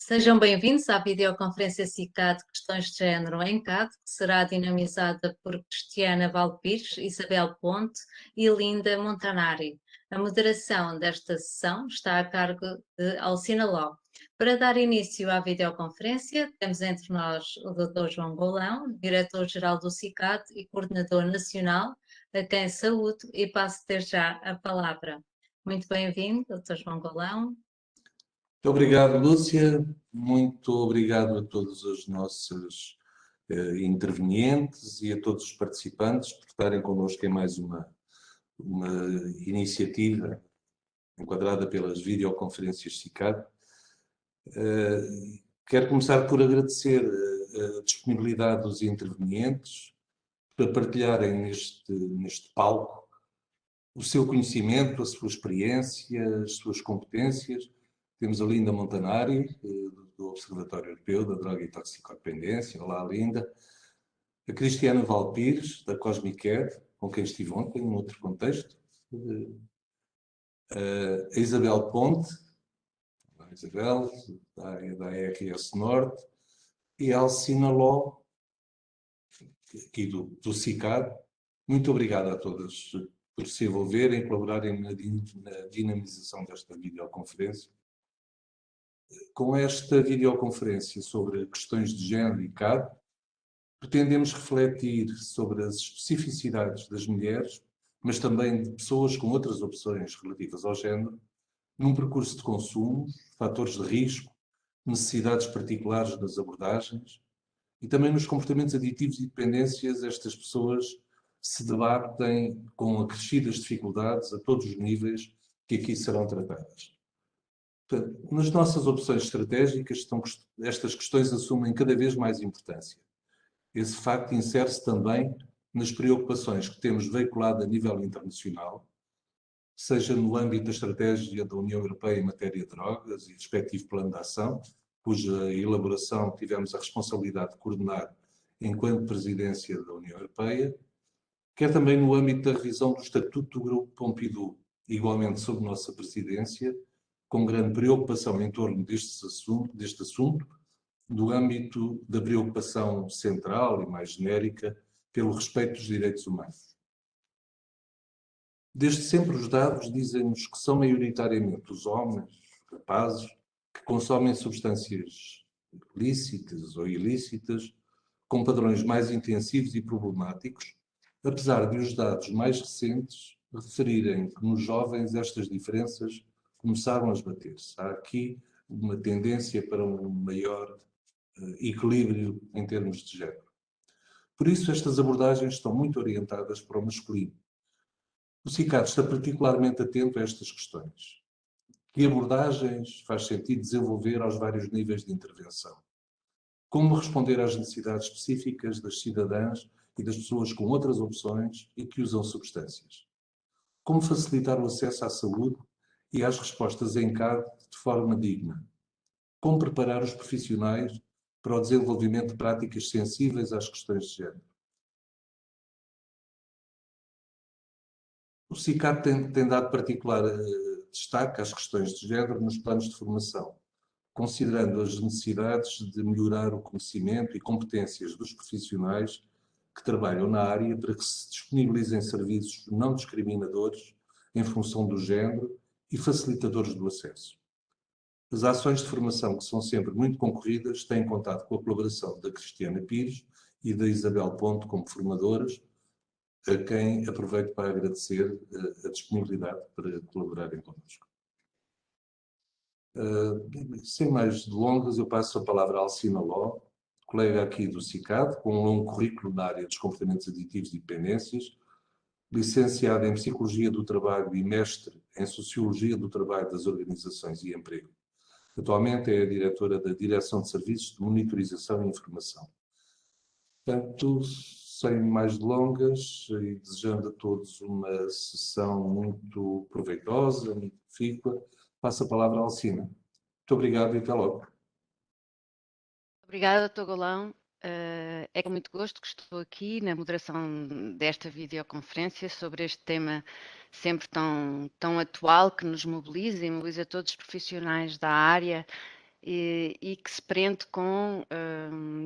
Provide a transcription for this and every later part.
Sejam bem-vindos à videoconferência CICAD Questões de Género em CAD, que será dinamizada por Cristiana Valpires, Isabel Ponte e Linda Montanari. A moderação desta sessão está a cargo de Alcina Ló. Para dar início à videoconferência, temos entre nós o Dr. João Golão, Diretor-Geral do CICAD e Coordenador Nacional, a quem saúdo e passo desde já a palavra. Muito bem-vindo, Dr. João Golão. Muito obrigado, Lúcia. Muito obrigado a todos os nossos intervenientes e a todos os participantes por estarem connosco em mais uma iniciativa enquadrada pelas videoconferências CICAD. Quero começar por agradecer a disponibilidade dos intervenientes para partilharem neste palco o seu conhecimento, a sua experiência, as suas competências. Temos a Linda Montanari, do Observatório Europeu da Droga e Toxicodependência. Olá, Linda. A Cristiana Valpires, da Cosmicare, com quem estive ontem, num outro contexto. A Isabel Ponte, a Isabel, da RS Norte. E a Alcina Ló, aqui do CICAD. Muito obrigado a todas por se envolverem e colaborarem na dinamização desta videoconferência. Com esta videoconferência sobre questões de género e CAD, pretendemos refletir sobre as especificidades das mulheres, mas também de pessoas com outras opções relativas ao género, num percurso de consumo, fatores de risco, necessidades particulares das abordagens e também nos comportamentos aditivos e dependências. Estas pessoas se debatem com acrescidas dificuldades a todos os níveis que aqui serão tratadas. Portanto, nas nossas opções estratégicas, estas questões assumem cada vez mais importância. Esse facto insere-se também nas preocupações que temos veiculado a nível internacional, seja no âmbito da estratégia da União Europeia em matéria de drogas e respectivo plano de ação, cuja elaboração tivemos a responsabilidade de coordenar enquanto presidência da União Europeia, quer também no âmbito da revisão do Estatuto do Grupo Pompidou, igualmente sob nossa presidência, com grande preocupação em torno deste assunto, do âmbito da preocupação central e mais genérica pelo respeito dos direitos humanos. Desde sempre os dados dizem-nos que são maioritariamente os homens, rapazes, que consomem substâncias lícitas ou ilícitas, com padrões mais intensivos e problemáticos, apesar de os dados mais recentes referirem que nos jovens estas diferenças começaram a esbater-se. Há aqui uma tendência para um maior equilíbrio em termos de género. Por isso, estas abordagens estão muito orientadas para o masculino. O CICAD está particularmente atento a estas questões. Que abordagens faz sentido desenvolver aos vários níveis de intervenção? Como responder às necessidades específicas das cidadãs e das pessoas com outras opções e que usam substâncias? Como facilitar o acesso à saúde e às respostas em CAD de forma digna? Como preparar os profissionais para o desenvolvimento de práticas sensíveis às questões de género? O CICAD tem dado particular destaque às questões de género nos planos de formação, considerando as necessidades de melhorar o conhecimento e competências dos profissionais que trabalham na área para que se disponibilizem serviços não discriminadores em função do género e facilitadores do acesso. As ações de formação, que são sempre muito concorridas, têm contado com a colaboração da Cristiana Pires e da Isabel Ponte como formadoras, a quem aproveito para agradecer a disponibilidade para colaborarem connosco. Sem mais delongas, eu passo a palavra à Alcina Ló, colega aqui do CICAD, com um longo currículo na área dos comportamentos aditivos e dependências, licenciada em Psicologia do Trabalho e mestre em Sociologia do Trabalho das Organizações e Emprego. Atualmente é a diretora da Direção de Serviços de Monitorização e Informação. Portanto, sem mais delongas e desejando a todos uma sessão muito proveitosa, muito profícua, passo a palavra à Alcina. Muito obrigado e até logo. Obrigada, Dr. Golão. É com muito gosto que estou aqui na moderação desta videoconferência sobre este tema sempre tão atual, que nos mobiliza e mobiliza todos os profissionais da área e que se prende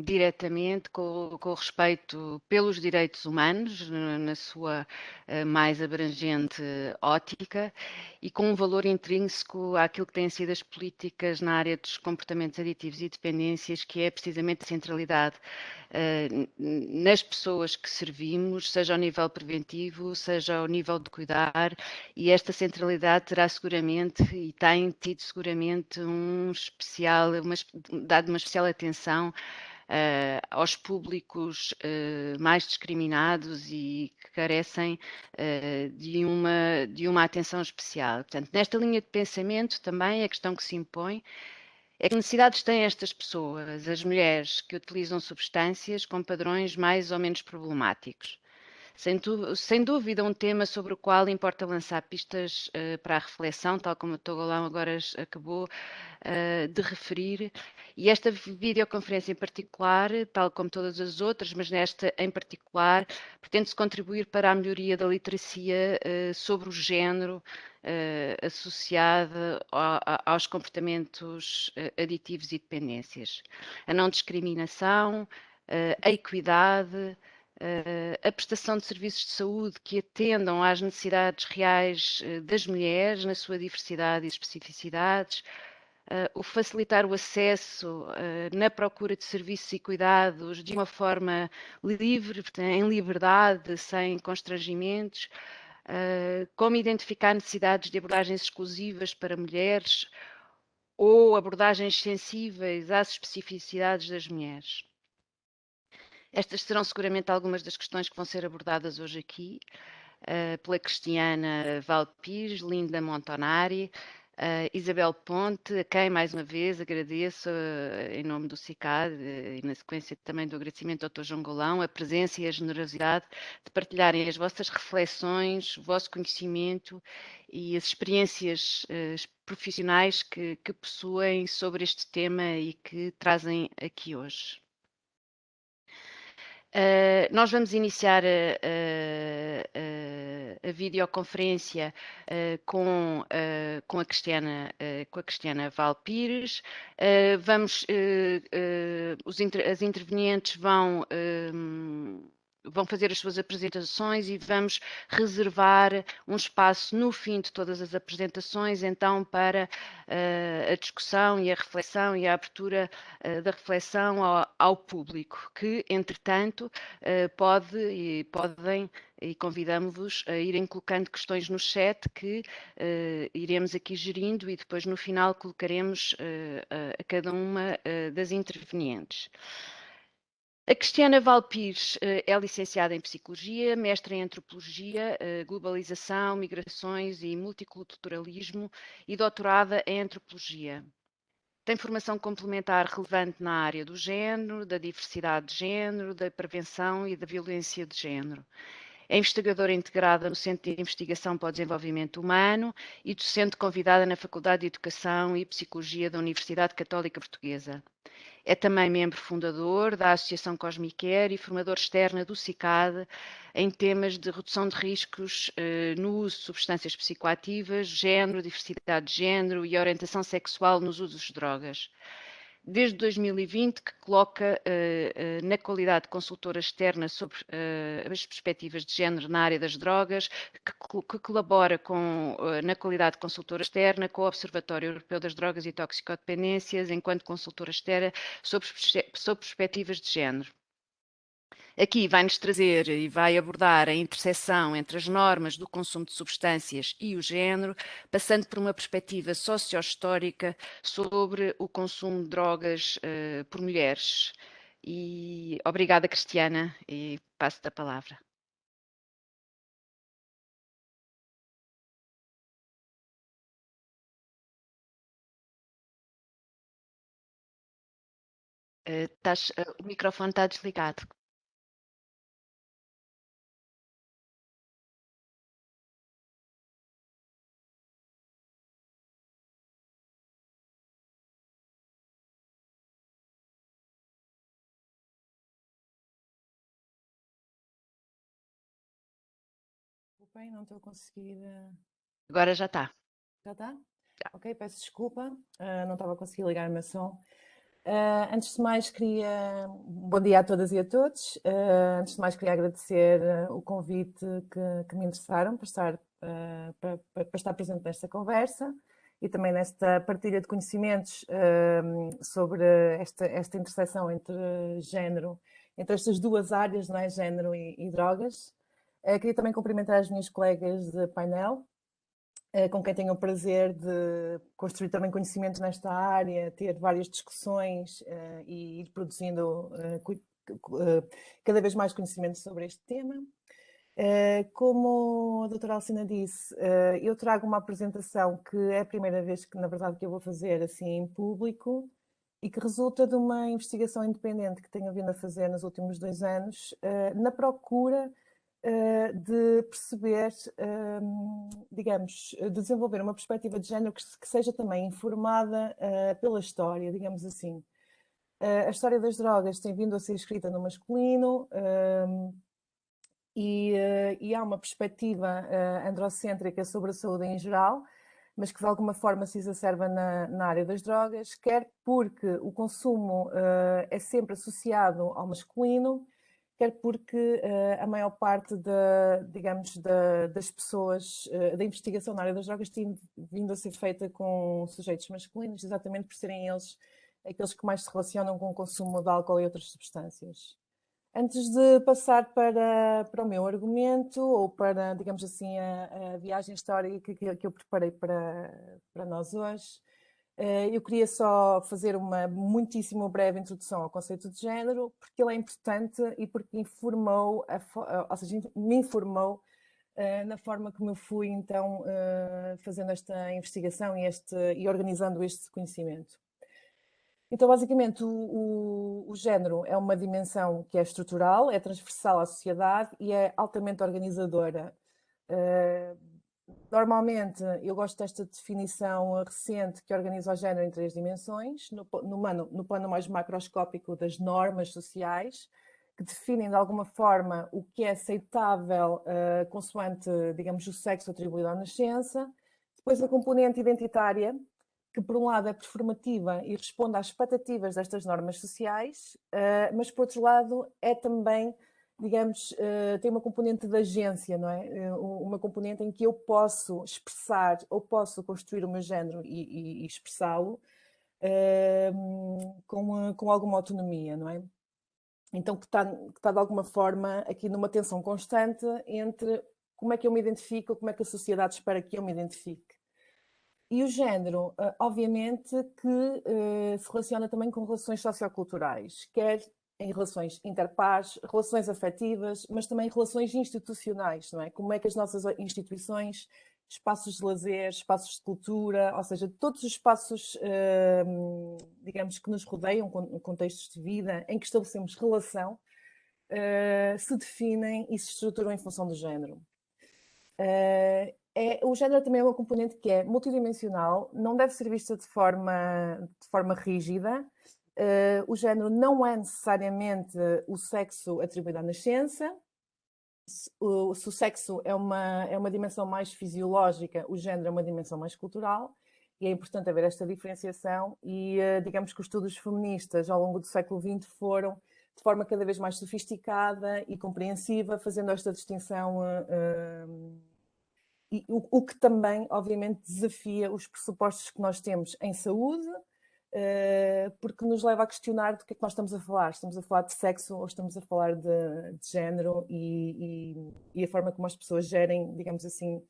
diretamente com o respeito pelos direitos humanos, na sua mais abrangente ótica, e com um valor intrínseco àquilo que têm sido as políticas na área dos comportamentos aditivos e dependências, que é precisamente a centralidade nas pessoas que servimos, seja ao nível preventivo, seja ao nível de cuidar, e esta centralidade terá seguramente e tem tido seguramente dado uma especial atenção aos públicos mais discriminados e que carecem de uma atenção especial. Portanto, nesta linha de pensamento também a questão que se impõe é que necessidades têm estas pessoas, as mulheres que utilizam substâncias com padrões mais ou menos problemáticos. Sem dúvida, um tema sobre o qual importa lançar pistas para a reflexão, tal como o Togolão agora acabou de referir. E esta videoconferência em particular, tal como todas as outras, mas nesta em particular, pretende-se contribuir para a melhoria da literacia sobre o género associada aos comportamentos aditivos e dependências. A não discriminação, a equidade, a prestação de serviços de saúde que atendam às necessidades reais das mulheres, na sua diversidade e especificidades, o facilitar o acesso na procura de serviços e cuidados de uma forma livre, em liberdade, sem constrangimentos, como identificar necessidades de abordagens exclusivas para mulheres ou abordagens sensíveis às especificidades das mulheres. Estas serão seguramente algumas das questões que vão ser abordadas hoje aqui pela Cristiana Valpires, Linda Montanari, Isabel Ponte, a quem mais uma vez agradeço em nome do CICAD e na sequência também do agradecimento ao Dr. João Golão, a presença e a generosidade de partilharem as vossas reflexões, o vosso conhecimento e as experiências profissionais que possuem sobre este tema e que trazem aqui hoje. Nós vamos iniciar a videoconferência com a Cristiana Valpires. As intervenientes vão fazer as suas apresentações e vamos reservar um espaço no fim de todas as apresentações, então, para a discussão e a reflexão e a abertura da reflexão ao público, que, entretanto, podem e convidamos-vos a irem colocando questões no chat que iremos aqui gerindo e depois no final colocaremos a cada uma das intervenientes. A Cristiana Valpires é licenciada em Psicologia, mestra em Antropologia, Globalização, Migrações e Multiculturalismo e doutorada em Antropologia. Tem formação complementar relevante na área do género, da diversidade de género, da prevenção e da violência de género. É investigadora integrada no Centro de Investigação para o Desenvolvimento Humano e docente convidada na Faculdade de Educação e Psicologia da Universidade Católica Portuguesa. É também membro fundador da Associação Cosmicare e formador externa do CICAD em temas de redução de riscos no uso de substâncias psicoativas, género, diversidade de género e orientação sexual nos usos de drogas. Desde 2020 que coloca na qualidade de consultora externa sobre as perspectivas de género na área das drogas, que colabora na qualidade de consultora externa com o Observatório Europeu das Drogas e Toxicodependências, enquanto consultora externa sobre perspectivas de género. Aqui vai-nos trazer e vai abordar a interseção entre as normas do consumo de substâncias e o género, passando por uma perspectiva socio-histórica sobre o consumo de drogas por mulheres. E obrigada, Cristiana, e passo-te a palavra. O microfone está desligado. Desculpem, não estou a conseguir. Agora já está. Já está? Ok, peço desculpa, não estava a conseguir ligar o meu som. Antes de mais, bom dia a todas e a todos. Antes de mais, queria agradecer o convite que me interessaram para estar presente nesta conversa e também nesta partilha de conhecimentos sobre esta interseção entre género, entre estas duas áreas, não é? Género e drogas. Queria também cumprimentar as minhas colegas de painel, com quem tenho o prazer de construir também conhecimento nesta área, ter várias discussões e ir produzindo cada vez mais conhecimento sobre este tema. Como a doutora Alcina disse, eu trago uma apresentação que é a primeira vez que, na verdade, que eu vou fazer assim em público e que resulta de uma investigação independente que tenho vindo a fazer nos últimos 2 anos, na procura de perceber, digamos, de desenvolver uma perspectiva de género que seja também informada pela história, digamos assim. A história das drogas tem vindo a ser escrita no masculino e há uma perspectiva androcêntrica sobre a saúde em geral, mas que de alguma forma se exacerba na área das drogas, quer porque o consumo é sempre associado ao masculino, quer porque a maior parte das pessoas da investigação na área das drogas tem vindo a ser feita com sujeitos masculinos, exatamente por serem eles aqueles que mais se relacionam com o consumo de álcool e outras substâncias. Antes de passar para o meu argumento, ou para, digamos assim, a viagem histórica que eu preparei para nós hoje, eu queria só fazer uma muitíssimo breve introdução ao conceito de género, porque ele é importante e porque informou, ou seja, me informou na forma como eu fui, então, fazendo esta investigação e organizando este conhecimento. Então, basicamente, o género é uma dimensão que é estrutural, é transversal à sociedade e é altamente organizadora. Normalmente, eu gosto desta definição recente que organiza o género em 3 dimensões, no plano mais macroscópico das normas sociais, que definem de alguma forma o que é aceitável consoante, digamos, o sexo atribuído à nascença. Depois a componente identitária, que por um lado é performativa e responde às expectativas destas normas sociais, mas por outro lado é também, digamos, tem uma componente de agência, não é? Uma componente em que eu posso expressar ou posso construir o meu género e expressá-lo com alguma autonomia, não é? Então que está de alguma forma aqui numa tensão constante entre como é que eu me identifico, como é que a sociedade espera que eu me identifique. E o género, obviamente, que se relaciona também com relações socioculturais, quer em relações interpares, relações afetivas, mas também relações institucionais, não é? Como é que as nossas instituições, espaços de lazer, espaços de cultura, ou seja, todos os espaços, digamos, que nos rodeiam, contextos de vida, em que estabelecemos relação, se definem e se estruturam em função do género. O género também é uma componente que é multidimensional, não deve ser vista de forma rígida. O género não é necessariamente o sexo atribuído à nascença. Se o sexo é uma dimensão mais fisiológica, o género é uma dimensão mais cultural, e é importante haver esta diferenciação e digamos que os estudos feministas ao longo do século XX foram de forma cada vez mais sofisticada e compreensiva, fazendo esta distinção e o que também, obviamente, desafia os pressupostos que nós temos em saúde, porque nos leva a questionar do que é que nós estamos a falar. Estamos a falar de sexo ou estamos a falar de género e a forma como as pessoas gerem, digamos assim,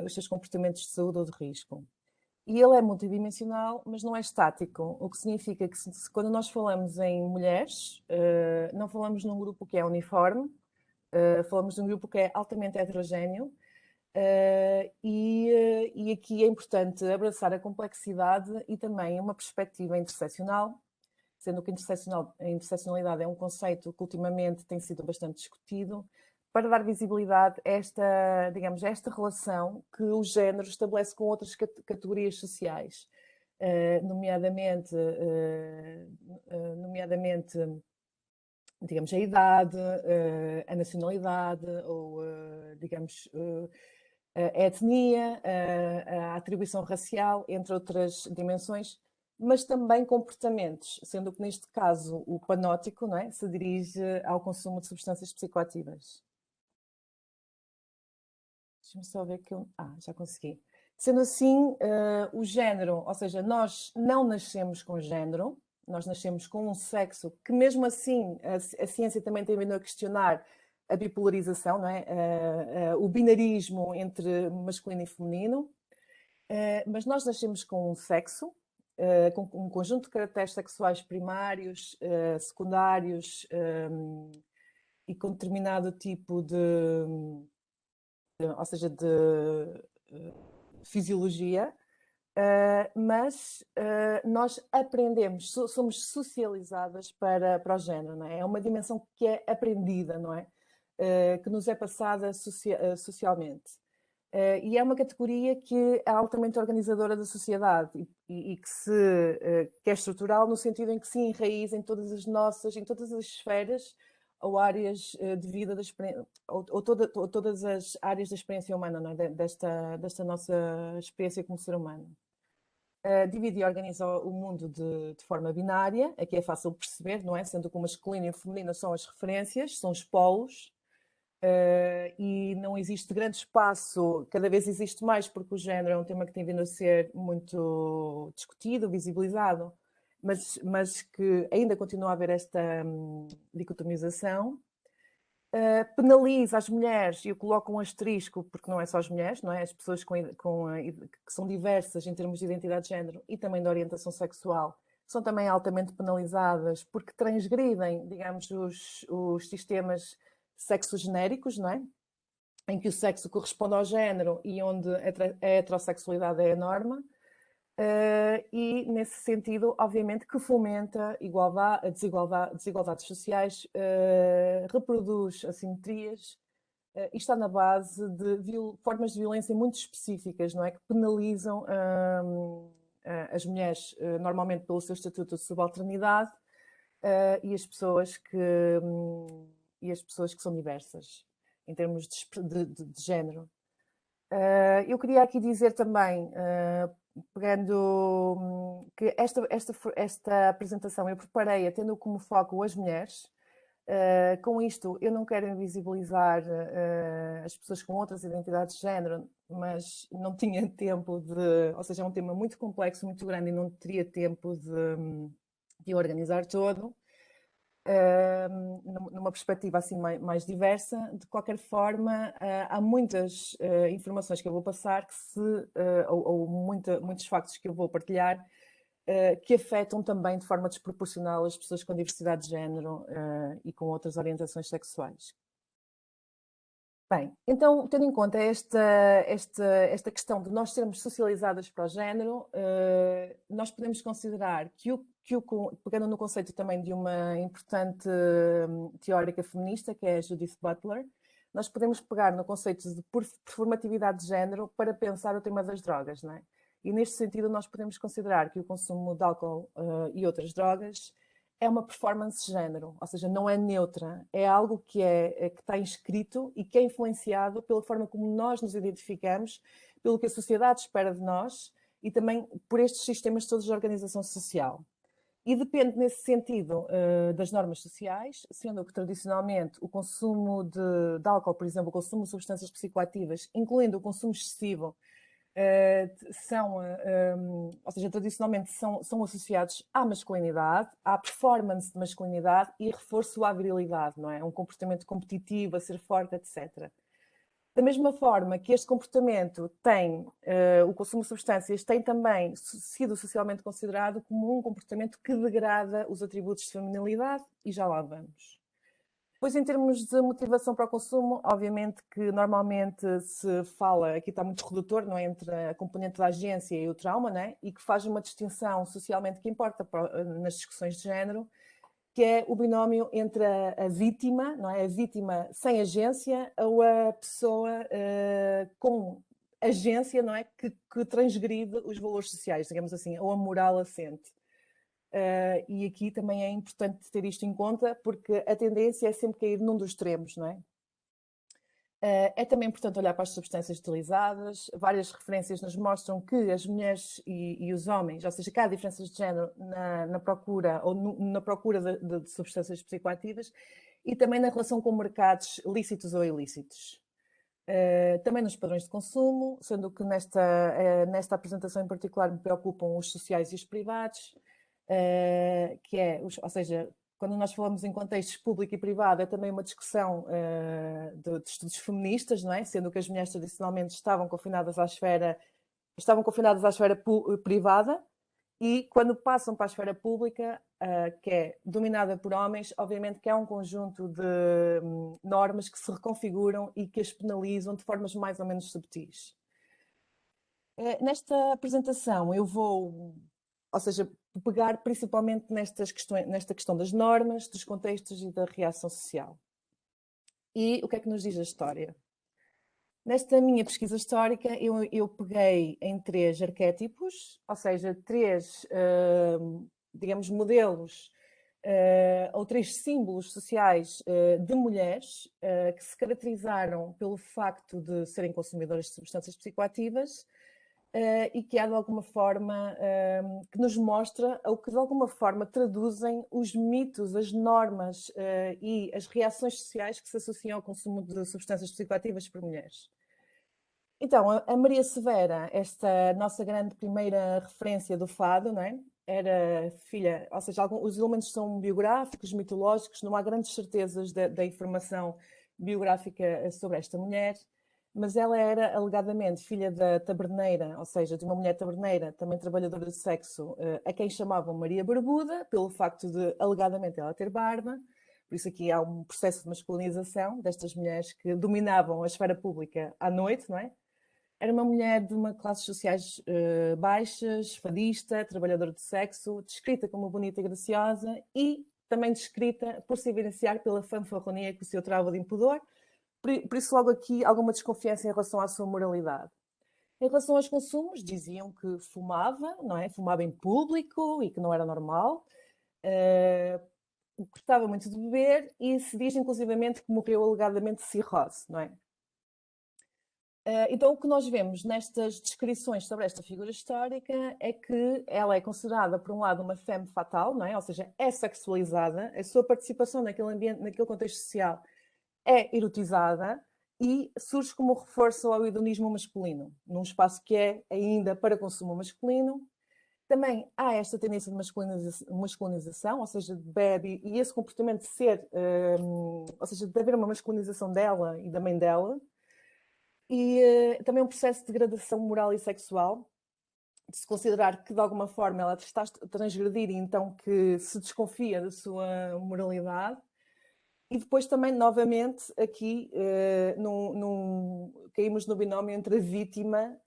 os seus comportamentos de saúde ou de risco. E ele é multidimensional, mas não é estático, o que significa que quando nós falamos em mulheres, não falamos num grupo que é uniforme, falamos de um grupo que é altamente heterogéneo, e aqui é importante abraçar a complexidade e também uma perspectiva interseccional, sendo que a interseccionalidade é um conceito que ultimamente tem sido bastante discutido, para dar visibilidade a esta relação que o género estabelece com outras categorias sociais, nomeadamente, digamos, a idade, a nacionalidade ou, digamos, a etnia, a atribuição racial, entre outras dimensões, mas também comportamentos, sendo que neste caso o panótico, não é, se dirige ao consumo de substâncias psicoativas. Deixa-me só ver que eu... já consegui. Sendo assim, o género, ou seja, nós não nascemos com género, nós nascemos com um sexo que mesmo assim a ciência também tem vindo a questionar a bipolarização, não é? O binarismo entre masculino e feminino, mas nós nascemos com um sexo, com um conjunto de caracteres sexuais primários, secundários, e com determinado tipo ou seja, de fisiologia, mas nós aprendemos, somos socializadas para o género, não é? É uma dimensão que é aprendida, não é? Que nos é passada socialmente. E é uma categoria que é altamente organizadora da sociedade e que é estrutural no sentido em que se enraiza em todas as esferas ou áreas de vida, ou todas as áreas da experiência humana, não é? desta nossa experiência como ser humano. Divide e organiza o mundo de forma binária, aqui é fácil perceber, não é? Sendo que o masculino e o feminino são as referências, são os polos, e não existe grande espaço, cada vez existe mais, porque o género é um tema que tem vindo a ser muito discutido, visibilizado, mas que ainda continua a haver esta dicotomização. Penaliza as mulheres, e eu coloco um asterisco, porque não é só as mulheres, não é? As pessoas que são diversas em termos de identidade de género e também de orientação sexual, são também altamente penalizadas porque transgridem, digamos, os sistemas sexogenéricos, não é? Em que o sexo corresponde ao género e onde a heterossexualidade é a norma. E nesse sentido, obviamente, que fomenta desigualdades sociais, reproduz assimetrias e está na base de formas de violência muito específicas, não é? Que penalizam as mulheres, normalmente pelo seu estatuto de subalternidade, e as pessoas que são diversas em termos de género. Eu queria aqui dizer também, pegando que esta apresentação eu preparei tendo como foco as mulheres. Com isto, eu não quero invisibilizar as pessoas com outras identidades de género, mas não tinha tempo ou seja, é um tema muito complexo, muito grande e não teria tempo de organizar todo. Numa perspectiva assim mais diversa. De qualquer forma, há muitas informações que eu vou passar ou muitos factos que eu vou partilhar que afetam também de forma desproporcional as pessoas com diversidade de género e com outras orientações sexuais. Bem, então, tendo em conta esta questão de nós sermos socializadas para o género, nós podemos considerar pegando no conceito também de uma importante teórica feminista, que é a Judith Butler, nós podemos pegar no conceito de performatividade de género para pensar o tema das drogas, não é? E neste sentido nós podemos considerar que o consumo de álcool e outras drogas é uma performance de género, ou seja, não é neutra, é algo que está inscrito e que é influenciado pela forma como nós nos identificamos, pelo que a sociedade espera de nós e também por estes sistemas todos de organização social. E depende, nesse sentido, das normas sociais, sendo que tradicionalmente o consumo de álcool, por exemplo, o consumo de substâncias psicoativas, incluindo o consumo excessivo, ou seja, tradicionalmente são associados à masculinidade, à performance de masculinidade e reforço à virilidade, não é? Um comportamento competitivo, a ser forte, etc. Da mesma forma que este comportamento o consumo de substâncias tem também sido socialmente considerado como um comportamento que degrada os atributos de feminilidade, e já lá vamos. Depois, em termos de motivação para o consumo, obviamente que normalmente se fala, aqui está muito redutor, não é? Entre a componente da agência e o trauma, não é? E que faz uma distinção socialmente que importa nas discussões de género, que é o binómio entre a vítima, não é? A vítima sem agência ou a pessoa com agência, não é? Que transgride os valores sociais, digamos assim, ou a moral assente. E aqui também é importante ter isto em conta, porque a tendência é sempre cair num dos extremos, não é? É também importante olhar para as substâncias utilizadas. Várias referências nos mostram que as mulheres e os homens, ou seja, que há diferenças de género na procura ou na procura de substâncias psicoativas e também na relação com mercados lícitos ou ilícitos. Também nos padrões de consumo, sendo que nesta apresentação em particular me preocupam os sociais e os privados, ou seja, quando nós falamos em contextos público e privado, é também uma discussão de estudos feministas, não é? Sendo que as mulheres tradicionalmente estavam confinadas à esfera privada, e quando passam para a esfera pública, que é dominada por homens, obviamente que há um conjunto de normas que se reconfiguram e que as penalizam de formas mais ou menos subtis. Nesta apresentação eu vou, ou seja, pegar principalmente nesta questão das normas, dos contextos e da reação social. E o que é que nos diz a história? Nesta minha pesquisa histórica, eu peguei em 3 arquétipos, ou seja, 3, digamos, modelos ou 3 símbolos sociais de mulheres que se caracterizaram pelo facto de serem consumidoras de substâncias psicoativas e que há de alguma forma, que nos mostra ou que de alguma forma traduzem os mitos, as normas e as reações sociais que se associam ao consumo de substâncias psicoativas por mulheres. Então, a Maria Severa, esta nossa grande primeira referência do fado, não é? Era filha, ou seja, os elementos são biográficos, mitológicos, não há grandes certezas da informação biográfica sobre esta mulher, mas ela era alegadamente filha da taberneira, ou seja, de uma mulher taberneira, também trabalhadora de sexo, a quem chamavam Maria Barbuda, pelo facto de alegadamente ela ter barba. Por isso aqui há um processo de masculinização destas mulheres que dominavam a esfera pública à noite, não é? Era uma mulher de uma classes sociais baixas, fadista, trabalhadora de sexo, descrita como bonita e graciosa e também descrita por se evidenciar pela fanfarronia com o seu trauma de impudor. Por isso logo aqui alguma desconfiança em relação à sua moralidade. Em relação aos consumos, diziam que fumava, não é? Fumava em público e que não era normal. Gostava muito de beber e se diz inclusivamente que morreu alegadamente de cirrose, não é? Então, o que nós vemos nestas descrições sobre esta figura histórica é que ela é considerada, por um lado, uma femme fatale, não é? Ou seja, é sexualizada, a sua participação naquele ambiente, naquele contexto social é erotizada e surge como reforço ao hedonismo masculino, num espaço que é ainda para consumo masculino. Também há esta tendência de masculinização, ou seja, bebe, e esse comportamento de ser, ou seja, de haver uma masculinização dela e da mãe dela, e também um processo de degradação moral e sexual, de se considerar que de alguma forma ela está a transgredir e então que se desconfia da sua moralidade. E depois também, novamente, aqui caímos no binómio entre a vítima,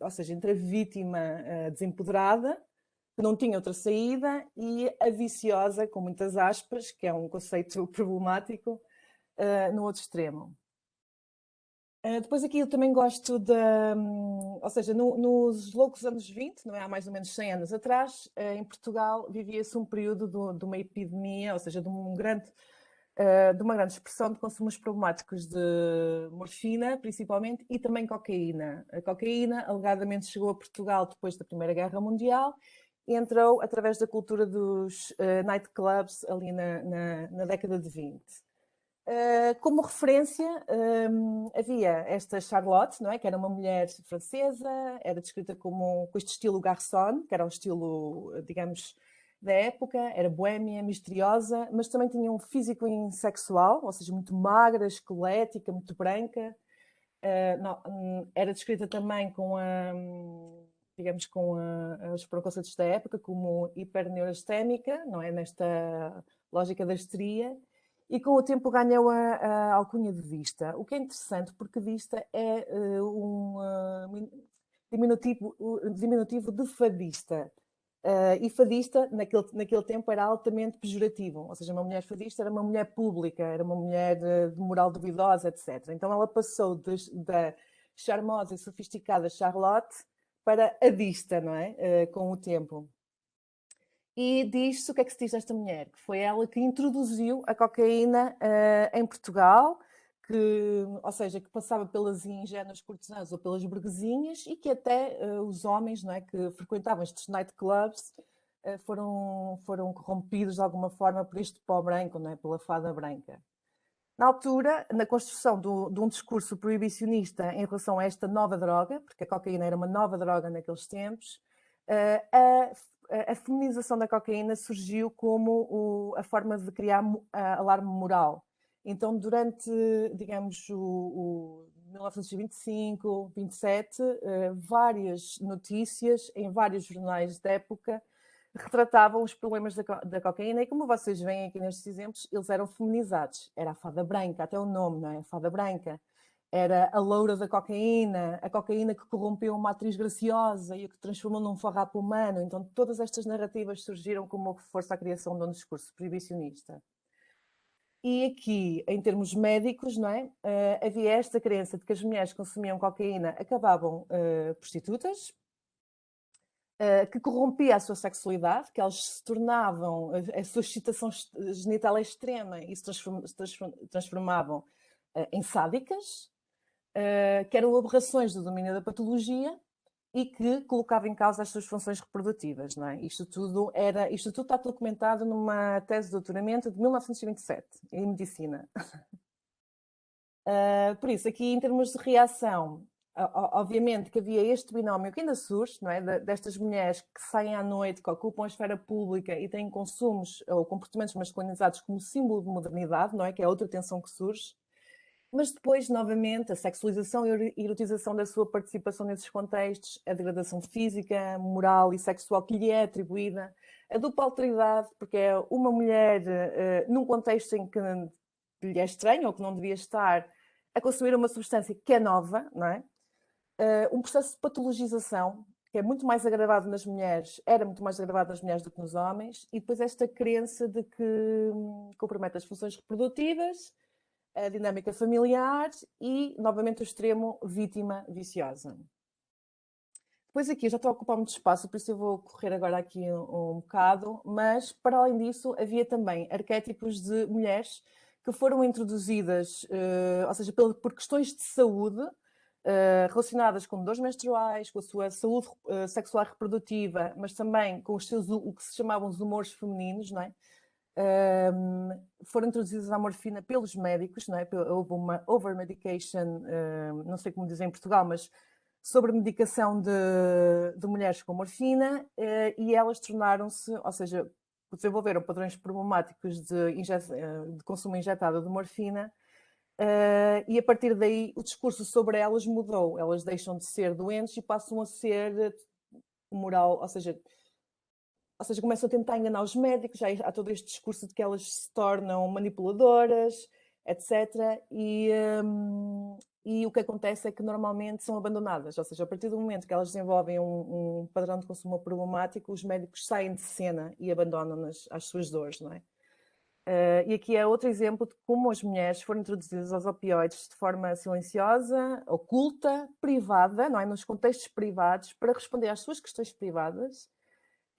ou seja, entre a vítima desempoderada, que não tinha outra saída, e a viciosa, com muitas aspas, que é um conceito problemático, no outro extremo. Depois aqui eu também gosto ou seja, nos loucos anos 20, não é? Há mais ou menos 100 anos atrás, em Portugal vivia-se um período de uma epidemia, ou seja, de uma grande expressão de consumos problemáticos de morfina, principalmente, e também cocaína. A cocaína, alegadamente, chegou a Portugal depois da Primeira Guerra Mundial e entrou através da cultura dos nightclubs ali na década de 20. Como referência, havia esta Charlotte, não é? Que era uma mulher francesa, era descrita com este estilo garçon, que era um estilo, digamos, da época, era boémia, misteriosa, mas também tinha um físico insexual, ou seja, muito magra, esquelética, muito branca. Era descrita também digamos, com os preconceitos da época, como hiperneurastémica, não é? Nesta lógica da histeria. E com o tempo ganhou a alcunha de Vista. O que é interessante, porque Vista é um diminutivo de fadista. E fadista, naquele tempo, era altamente pejorativo. Ou seja, uma mulher fadista era uma mulher pública, era uma mulher de moral duvidosa, etc. Então ela passou da charmosa e sofisticada Charlotte para a dista, não é? Com o tempo. E diz-se, o que é que se diz desta mulher? Que foi ela que introduziu a cocaína em Portugal, ou seja, que passava pelas ingênuas cortesãs ou pelas burguesinhas e que até os homens, não é, que frequentavam estes nightclubs foram corrompidos de alguma forma por este pó branco, não é, pela fada branca. Na altura, na construção de um discurso proibicionista em relação a esta nova droga, porque a cocaína era uma nova droga naqueles tempos, a feminização da cocaína surgiu como a forma de criar alarme moral. Então, durante, digamos, o 1925, 27, várias notícias em vários jornais da época retratavam os problemas da cocaína e, como vocês veem aqui nestes exemplos, eles eram feminizados. Era a fada branca, até o nome, não é? A fada branca. Era a loura da cocaína, a cocaína que corrompeu uma atriz graciosa e a que transformou num farrapo humano. Então, todas estas narrativas surgiram como força à criação de um discurso proibicionista. E aqui, em termos médicos, não é? Havia esta crença de que as mulheres que consumiam cocaína acabavam prostitutas, que corrompia a sua sexualidade, que elas se tornavam, a sua excitação genital extrema e se transformavam em sádicas, que eram aberrações do domínio da patologia e que colocavam em causa as suas funções reprodutivas. Não é? Isto tudo está documentado numa tese de doutoramento de 1927, em medicina. Por isso, aqui em termos de reação, obviamente que havia este binómio que ainda surge, não é? Destas mulheres que saem à noite, que ocupam a esfera pública e têm consumos ou comportamentos masculinizados como símbolo de modernidade, não é? Que é outra tensão que surge. Mas depois, novamente, a sexualização e a erotização da sua participação nesses contextos, a degradação física, moral e sexual que lhe é atribuída, a dupla alteridade, porque é uma mulher num contexto em que lhe é estranho ou que não devia estar, a consumir uma substância que é nova, não é? Um processo de patologização que é muito mais agravado nas mulheres, era muito mais agravado nas mulheres do que nos homens, e depois esta crença de que compromete as funções reprodutivas, a dinâmica familiar e, novamente, o extremo vítima viciosa. Depois aqui, eu já estou a ocupar muito espaço, por isso eu vou correr agora aqui um bocado, mas, para além disso, havia também arquétipos de mulheres que foram introduzidas, ou seja, por questões de saúde, relacionadas com dores menstruais, com a sua saúde sexual reprodutiva, mas também com o que se chamavam os humores femininos, não é? Foram introduzidas a morfina pelos médicos, não é? Houve uma over-medication, não sei como dizer em Portugal, mas sobre medicação de mulheres com morfina, e elas tornaram-se, ou seja, desenvolveram padrões problemáticos de consumo injetado de morfina, e a partir daí o discurso sobre elas mudou. Elas deixam de ser doentes e passam a ser moral, ou seja, começam a tentar enganar os médicos, já há todo este discurso de que elas se tornam manipuladoras, etc. E o que acontece é que normalmente são abandonadas, ou seja, a partir do momento que elas desenvolvem um padrão de consumo problemático, os médicos saem de cena e abandonam-nas às suas dores, não é? E aqui é outro exemplo de como as mulheres foram introduzidas aos opioides de forma silenciosa, oculta, privada, não é? Nos contextos privados, para responder às suas questões privadas.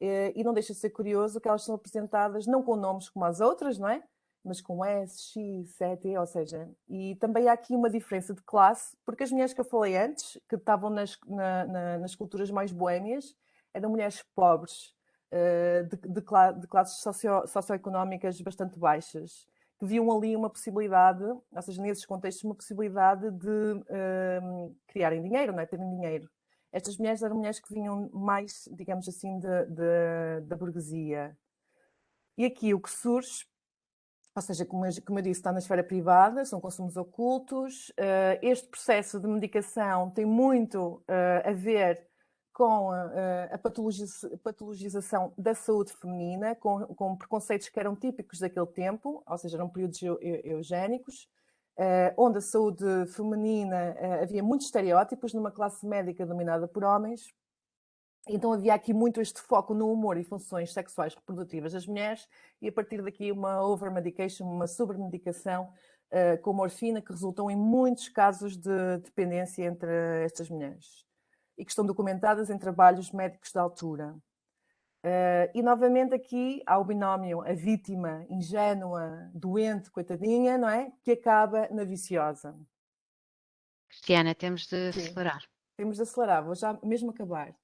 E não deixa de ser curioso que elas são apresentadas não com nomes como as outras, não é? Mas com S, X, Z, T, ou seja, e também há aqui uma diferença de classe, porque as mulheres que eu falei antes, que estavam nas culturas mais boémias, eram mulheres pobres, de classes socioeconómicas bastante baixas, que viam ali uma possibilidade, ou seja, nesses contextos, uma possibilidade de criarem dinheiro, não é? Terem dinheiro. Estas mulheres eram mulheres que vinham mais, digamos assim, da burguesia. E aqui o que surge, ou seja, como eu disse, está na esfera privada, são consumos ocultos. Este processo de medicação tem muito a ver com a patologização da saúde feminina, com preconceitos que eram típicos daquele tempo, ou seja, eram períodos eugénicos, onde a saúde feminina havia muitos estereótipos numa classe médica dominada por homens. Então havia aqui muito este foco no humor e funções sexuais reprodutivas das mulheres, e a partir daqui uma over-medication, uma sobremedicação com morfina, que resultam em muitos casos de dependência entre estas mulheres e que estão documentadas em trabalhos médicos da altura. E novamente aqui há o binómio, a vítima ingênua, doente, coitadinha, não é? Que acaba na viciosa. Cristiana, temos de Sim. acelerar. Temos de acelerar, vou já mesmo acabar.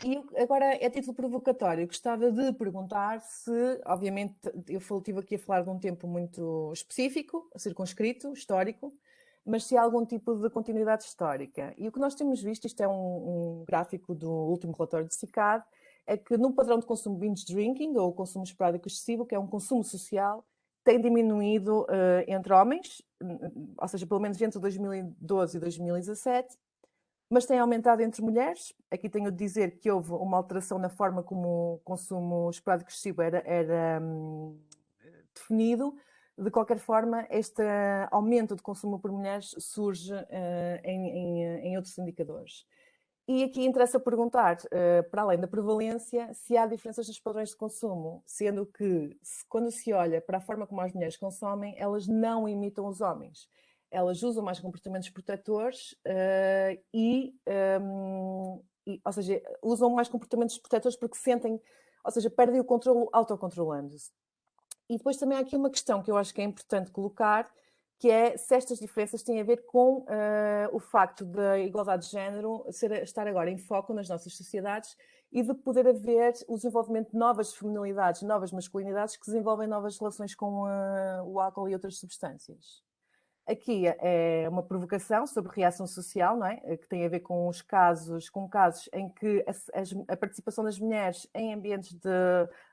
E agora, a título provocatório, eu gostava de perguntar se, obviamente, eu estive aqui a falar de um tempo muito específico, circunscrito, histórico, mas se há algum tipo de continuidade histórica. E o que nós temos visto, isto é um gráfico do último relatório de CICAD, é que no padrão de consumo binge drinking, ou consumo esporádico excessivo, que é um consumo social, tem diminuído entre homens, ou seja, pelo menos entre 2012 e 2017, mas tem aumentado entre mulheres. Aqui tenho de dizer que houve uma alteração na forma como o consumo esporádico excessivo era definido. De qualquer forma, este aumento de consumo por mulheres surge em outros indicadores. E aqui interessa perguntar, para além da prevalência, se há diferenças nos padrões de consumo, sendo que, quando se olha para a forma como as mulheres consomem, elas não imitam os homens. Elas usam mais comportamentos protetores ou seja, usam mais comportamentos protetores porque sentem, ou seja, perdem o controle autocontrolando-se. E depois também há aqui uma questão que eu acho que é importante colocar, que é se estas diferenças têm a ver com o facto da igualdade de género estar agora em foco nas nossas sociedades e de poder haver o desenvolvimento de novas feminilidades, novas masculinidades que desenvolvem novas relações com o álcool e outras substâncias. Aqui é uma provocação sobre reação social, não é? Que tem a ver com casos em que a participação das mulheres em ambientes de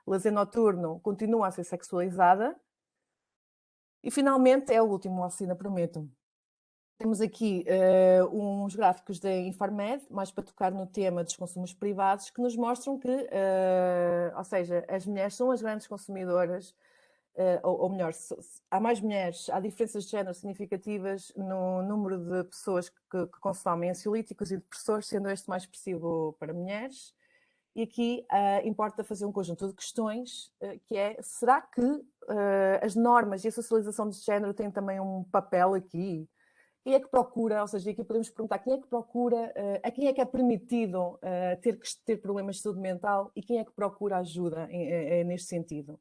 lazer noturno continua a ser sexualizada. E finalmente é o último, Alcina, prometo. Temos aqui uns gráficos da Infarmed, mais para tocar no tema dos consumos privados, que nos mostram que, ou seja, as mulheres são as grandes consumidoras, ou melhor, há mais mulheres, há diferenças de género significativas no número de pessoas que consomem ansiolíticos e depressores, sendo este mais expressivo para mulheres. E aqui importa fazer um conjunto de questões, que é, será que as normas e a socialização de género têm também um papel aqui? Quem é que procura, ou seja, aqui podemos perguntar, quem é que procura, a quem é que é permitido ter problemas de saúde mental e quem é que procura ajuda neste sentido?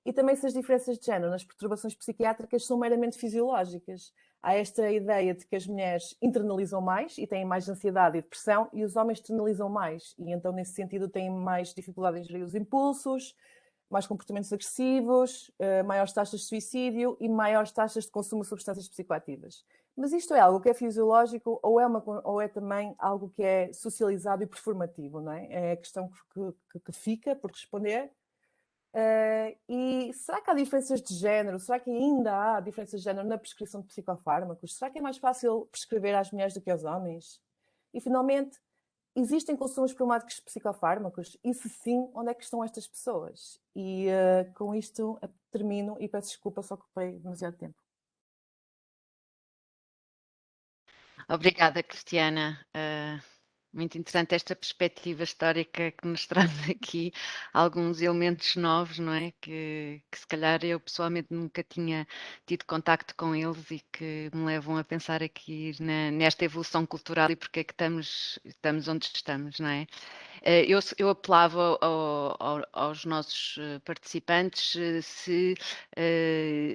E também se as diferenças de género nas perturbações psiquiátricas são meramente fisiológicas. Há esta ideia de que as mulheres internalizam mais e têm mais ansiedade e depressão e os homens externalizam mais. E então, nesse sentido, têm mais dificuldade em gerir os impulsos, mais comportamentos agressivos, maiores taxas de suicídio e maiores taxas de consumo de substâncias psicoativas. Mas isto é algo que é fisiológico ou é também algo que é socializado e performativo, não é? É a questão que fica por responder. E será que há diferenças de género? Será que ainda há diferenças de género na prescrição de psicofármacos? Será que é mais fácil prescrever às mulheres do que aos homens? E, finalmente, existem consumos problemáticos de psicofármacos? E, se sim, onde é que estão estas pessoas? E com isto termino e peço desculpa, só ocupei demasiado tempo. Obrigada, Cristiana. Muito interessante esta perspectiva histórica que nos traz aqui alguns elementos novos, não é? Que se calhar eu pessoalmente nunca tinha tido contacto com eles e que me levam a pensar aqui nesta evolução cultural e porque é que estamos onde estamos, não é? Eu apelava aos nossos participantes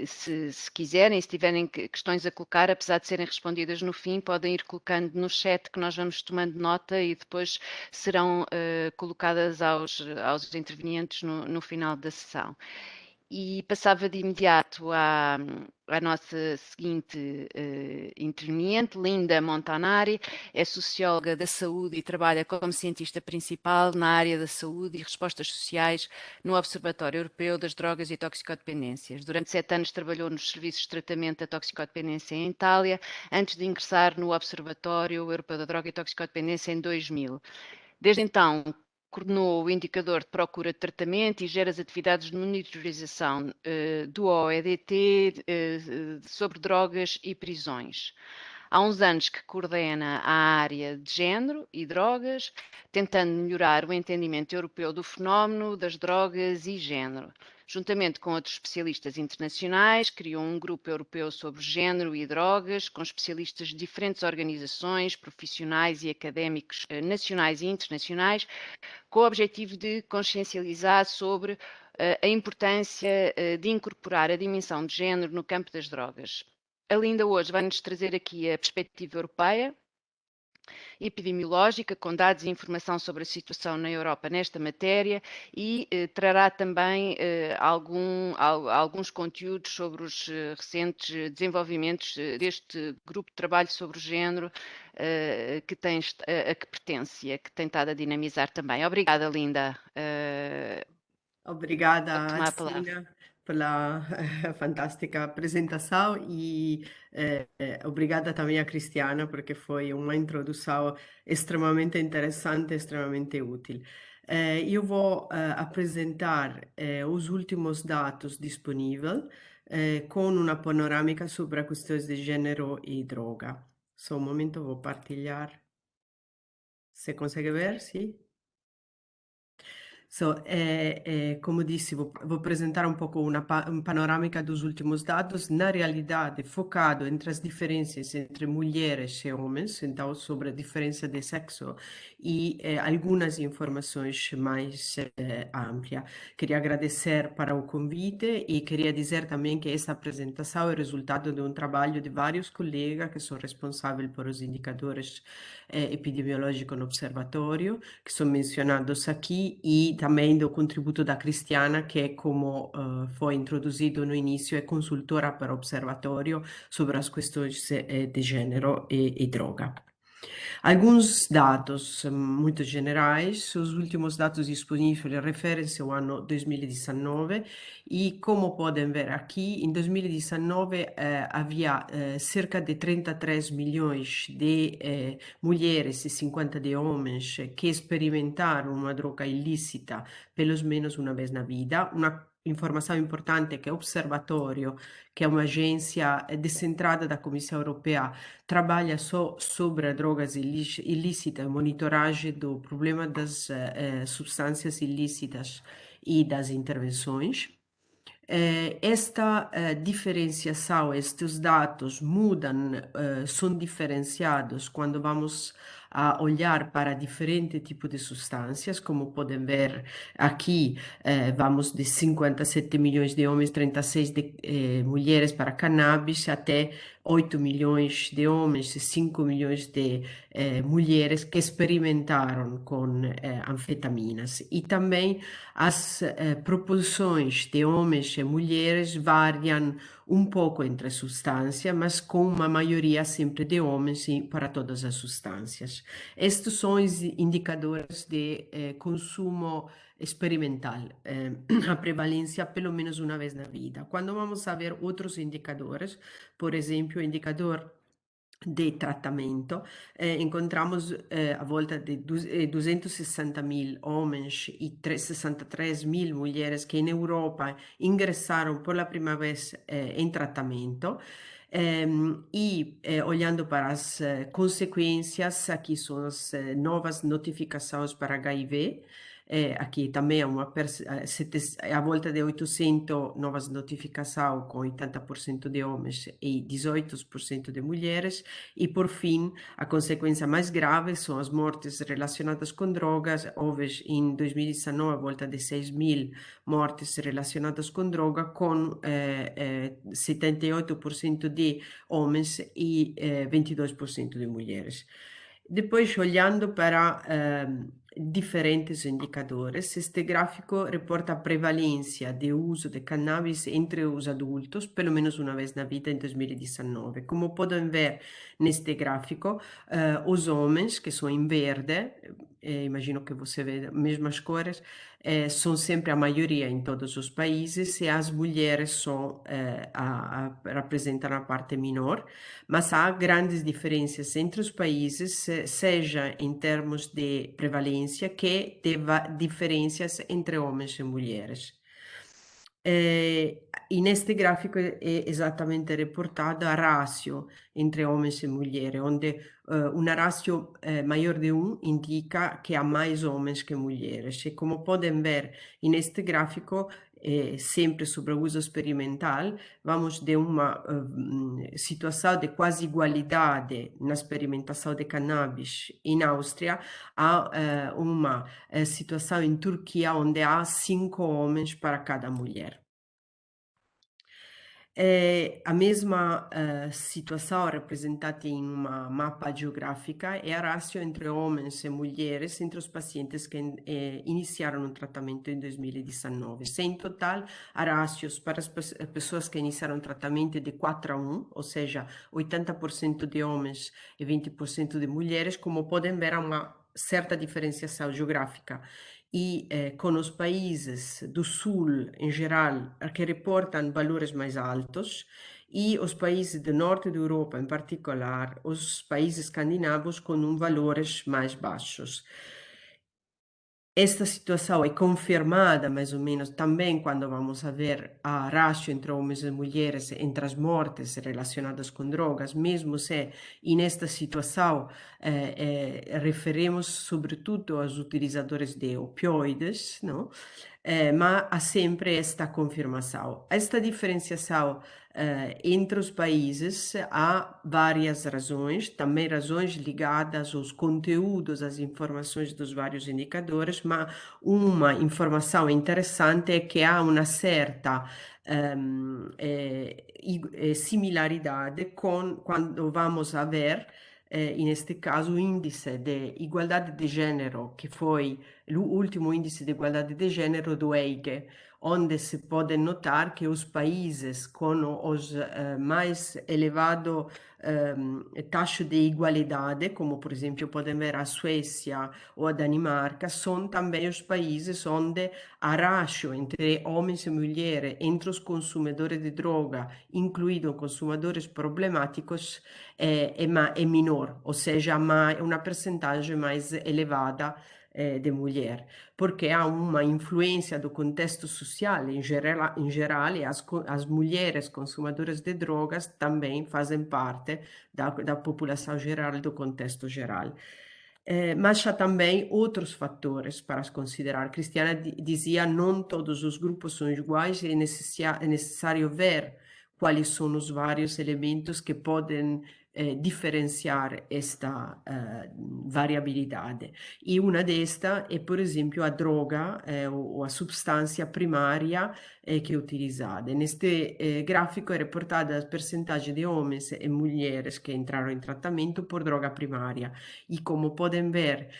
se quiserem, se tiverem questões a colocar, apesar de serem respondidas no fim, podem ir colocando no chat que nós vamos tomando nota e depois serão colocadas aos intervenientes no final da sessão. E passava de imediato à nossa seguinte interveniente, Linda Montanari, é socióloga da saúde e trabalha como cientista principal na área da saúde e respostas sociais no Observatório Europeu das Drogas e Toxicodependências. Durante 7 anos trabalhou nos serviços de tratamento da toxicodependência em Itália, antes de ingressar no Observatório Europeu da Droga e Toxicodependência em 2000. Desde então, coordenou o indicador de procura de tratamento e gera as atividades de monitorização do OEDT sobre drogas e prisões. há uns anos que coordena a área de género e drogas, tentando melhorar o entendimento europeu do fenómeno das drogas e género. Juntamente com outros especialistas internacionais, criou um grupo europeu sobre género e drogas, com especialistas de diferentes organizações, profissionais e académicos nacionais e internacionais, com o objetivo de consciencializar sobre a importância de incorporar a dimensão de género no campo das drogas. A Linda hoje vai-nos trazer aqui a perspectiva europeia, epidemiológica, com dados e informação sobre a situação na Europa nesta matéria e trará também alguns conteúdos sobre os recentes desenvolvimentos deste grupo de trabalho sobre o género a que pertence e a que tem estado a dinamizar também. Obrigada, Linda. Obrigada, Pode tomar a palavra. Arsina, pela fantástica apresentação e obrigada também a Cristiana, porque foi uma introdução extremamente interessante, extremamente útil. Eu vou apresentar os últimos dados disponíveis com uma panorâmica sobre as questões de gênero e droga. Só um momento, vou partilhar. Você consegue ver, sim? Como disse, vou apresentar um pouco uma panorâmica dos últimos dados, na realidade, focado entre as diferenças entre mulheres e homens, então sobre a diferença de sexo e algumas informações mais amplas. Queria agradecer para o convite e queria dizer também que esta apresentação é resultado de um trabalho de vários colegas que são responsáveis por os indicadores epidemiológicos no observatório, que são mencionados aqui, e também do contributo da Cristiana, que, como foi introduzido no início, é consultora para o observatório sobre as questões de gênero e droga. Alguns dados muito gerais, os últimos dados disponíveis referem-se ao ano 2019 e, como podem ver aqui, em 2019 havia cerca de 33 milhões de mulheres e 50 de homens que experimentaram uma droga ilícita pelo menos uma vez na vida. Uma informação importante é que o Observatório, que é uma agência descentrada da Comissão Europeia, trabalha só sobre drogas ilícitas, monitoragem do problema das substâncias ilícitas e das intervenções. Esta diferenciação, estes dados mudam, são diferenciados quando vamos a olhar para diferentes tipos de substâncias, como podem ver aqui, vamos de 57 milhões de homens, 36 de mulheres para cannabis, até 8 milhões de homens e 5 milhões de mulheres que experimentaram com anfetaminas. E também as proporções de homens e mulheres variam um pouco entre as substâncias, mas com uma maioria sempre de homens para todas as substâncias. Estes são os indicadores de consumo experimental, a prevalência pelo menos uma vez na vida. Quando vamos a ver outros indicadores, por exemplo, o indicador de tratamento, encontramos a volta de 260 mil homens e 63 mil mulheres que em Europa ingressaram pela primeira vez em tratamento. Olhando para as consequências, aqui são as novas notificações para HIV. Aqui também há a volta de 800 novas notificações, com 80% de homens e 18% de mulheres. E, por fim, a consequência mais grave são as mortes relacionadas com drogas. Houve em 2019 a volta de 6 mil mortes relacionadas com droga, com 78% de homens e 22% de mulheres. Depois, olhando para diferentes indicadores, este gráfico reporta a prevalência de uso de cannabis entre os adultos, pelo menos uma vez na vida, em 2019. Como podem ver neste gráfico, os homens, que são em verde, imagino que você vê as mesmas cores, são sempre a maioria em todos os países, e as mulheres são, representam a parte menor, mas há grandes diferenças entre os países, seja em termos de prevalência que de diferenças entre homens e mulheres. En este gráfico é exatamente reportada a ratio entre homens e mulheres, onde uma ratio maior de 1 indica que há mais homens que mulheres. E como podem ver neste gráfico, sempre sobre o uso experimental, vamos de uma situação de quase igualdade na experimentação de cannabis em Áustria a uma situação em Turquia onde há 5 homens para cada mulher. É a mesma situação representada em uma mapa geográfica é a ratio entre homens e mulheres entre os pacientes que iniciaram o tratamento em 2019. Se em total a ratio para as pessoas que iniciaram o tratamento é de 4:1, ou seja, 80% de homens e 20% de mulheres, como podem ver há uma certa diferenciação geográfica. E com os países do sul, em geral, que reportam valores mais altos, e os países do norte da Europa, em particular, os países escandinavos, com valores mais baixos. Esta situação é confirmada, mais ou menos, também quando vamos a ver a ratio entre homens e mulheres entre as mortes relacionadas com drogas, mesmo se nesta situação referimos sobretudo aos utilizadores de opioides, não? Mas há sempre esta confirmação. Esta diferenciação entre os países há várias razões, também razões ligadas aos conteúdos, às informações dos vários indicadores, mas uma informação interessante é que há uma certa similaridade com quando vamos a ver neste caso o índice de igualdade de gênero, que foi o último índice de igualdade de gênero do EIGE, onde se pode notar que os países com os mais elevado taxa de igualdade, como por exemplo podem ver a Suécia ou a Dinamarca, são também os países onde a ratio entre homens e mulheres entre os consumidores de droga, incluídos consumidores problemáticos, é menor, ou seja, uma percentagem mais elevada de mulher, porque há uma influência do contexto social em geral e as mulheres consumadoras de drogas também fazem parte da população geral, do contexto geral. Mas há também outros fatores para considerar. Cristiana dizia: não todos os grupos são iguais, é necessário ver quais são os vários elementos que podem diferenciar esta variabilidade. E uma desta é, por exemplo, a droga ou a substância primária que é utilizada. Neste gráfico é reportada a percentagem de homens e mulheres que entraram em tratamento por droga primária. E como podem ver,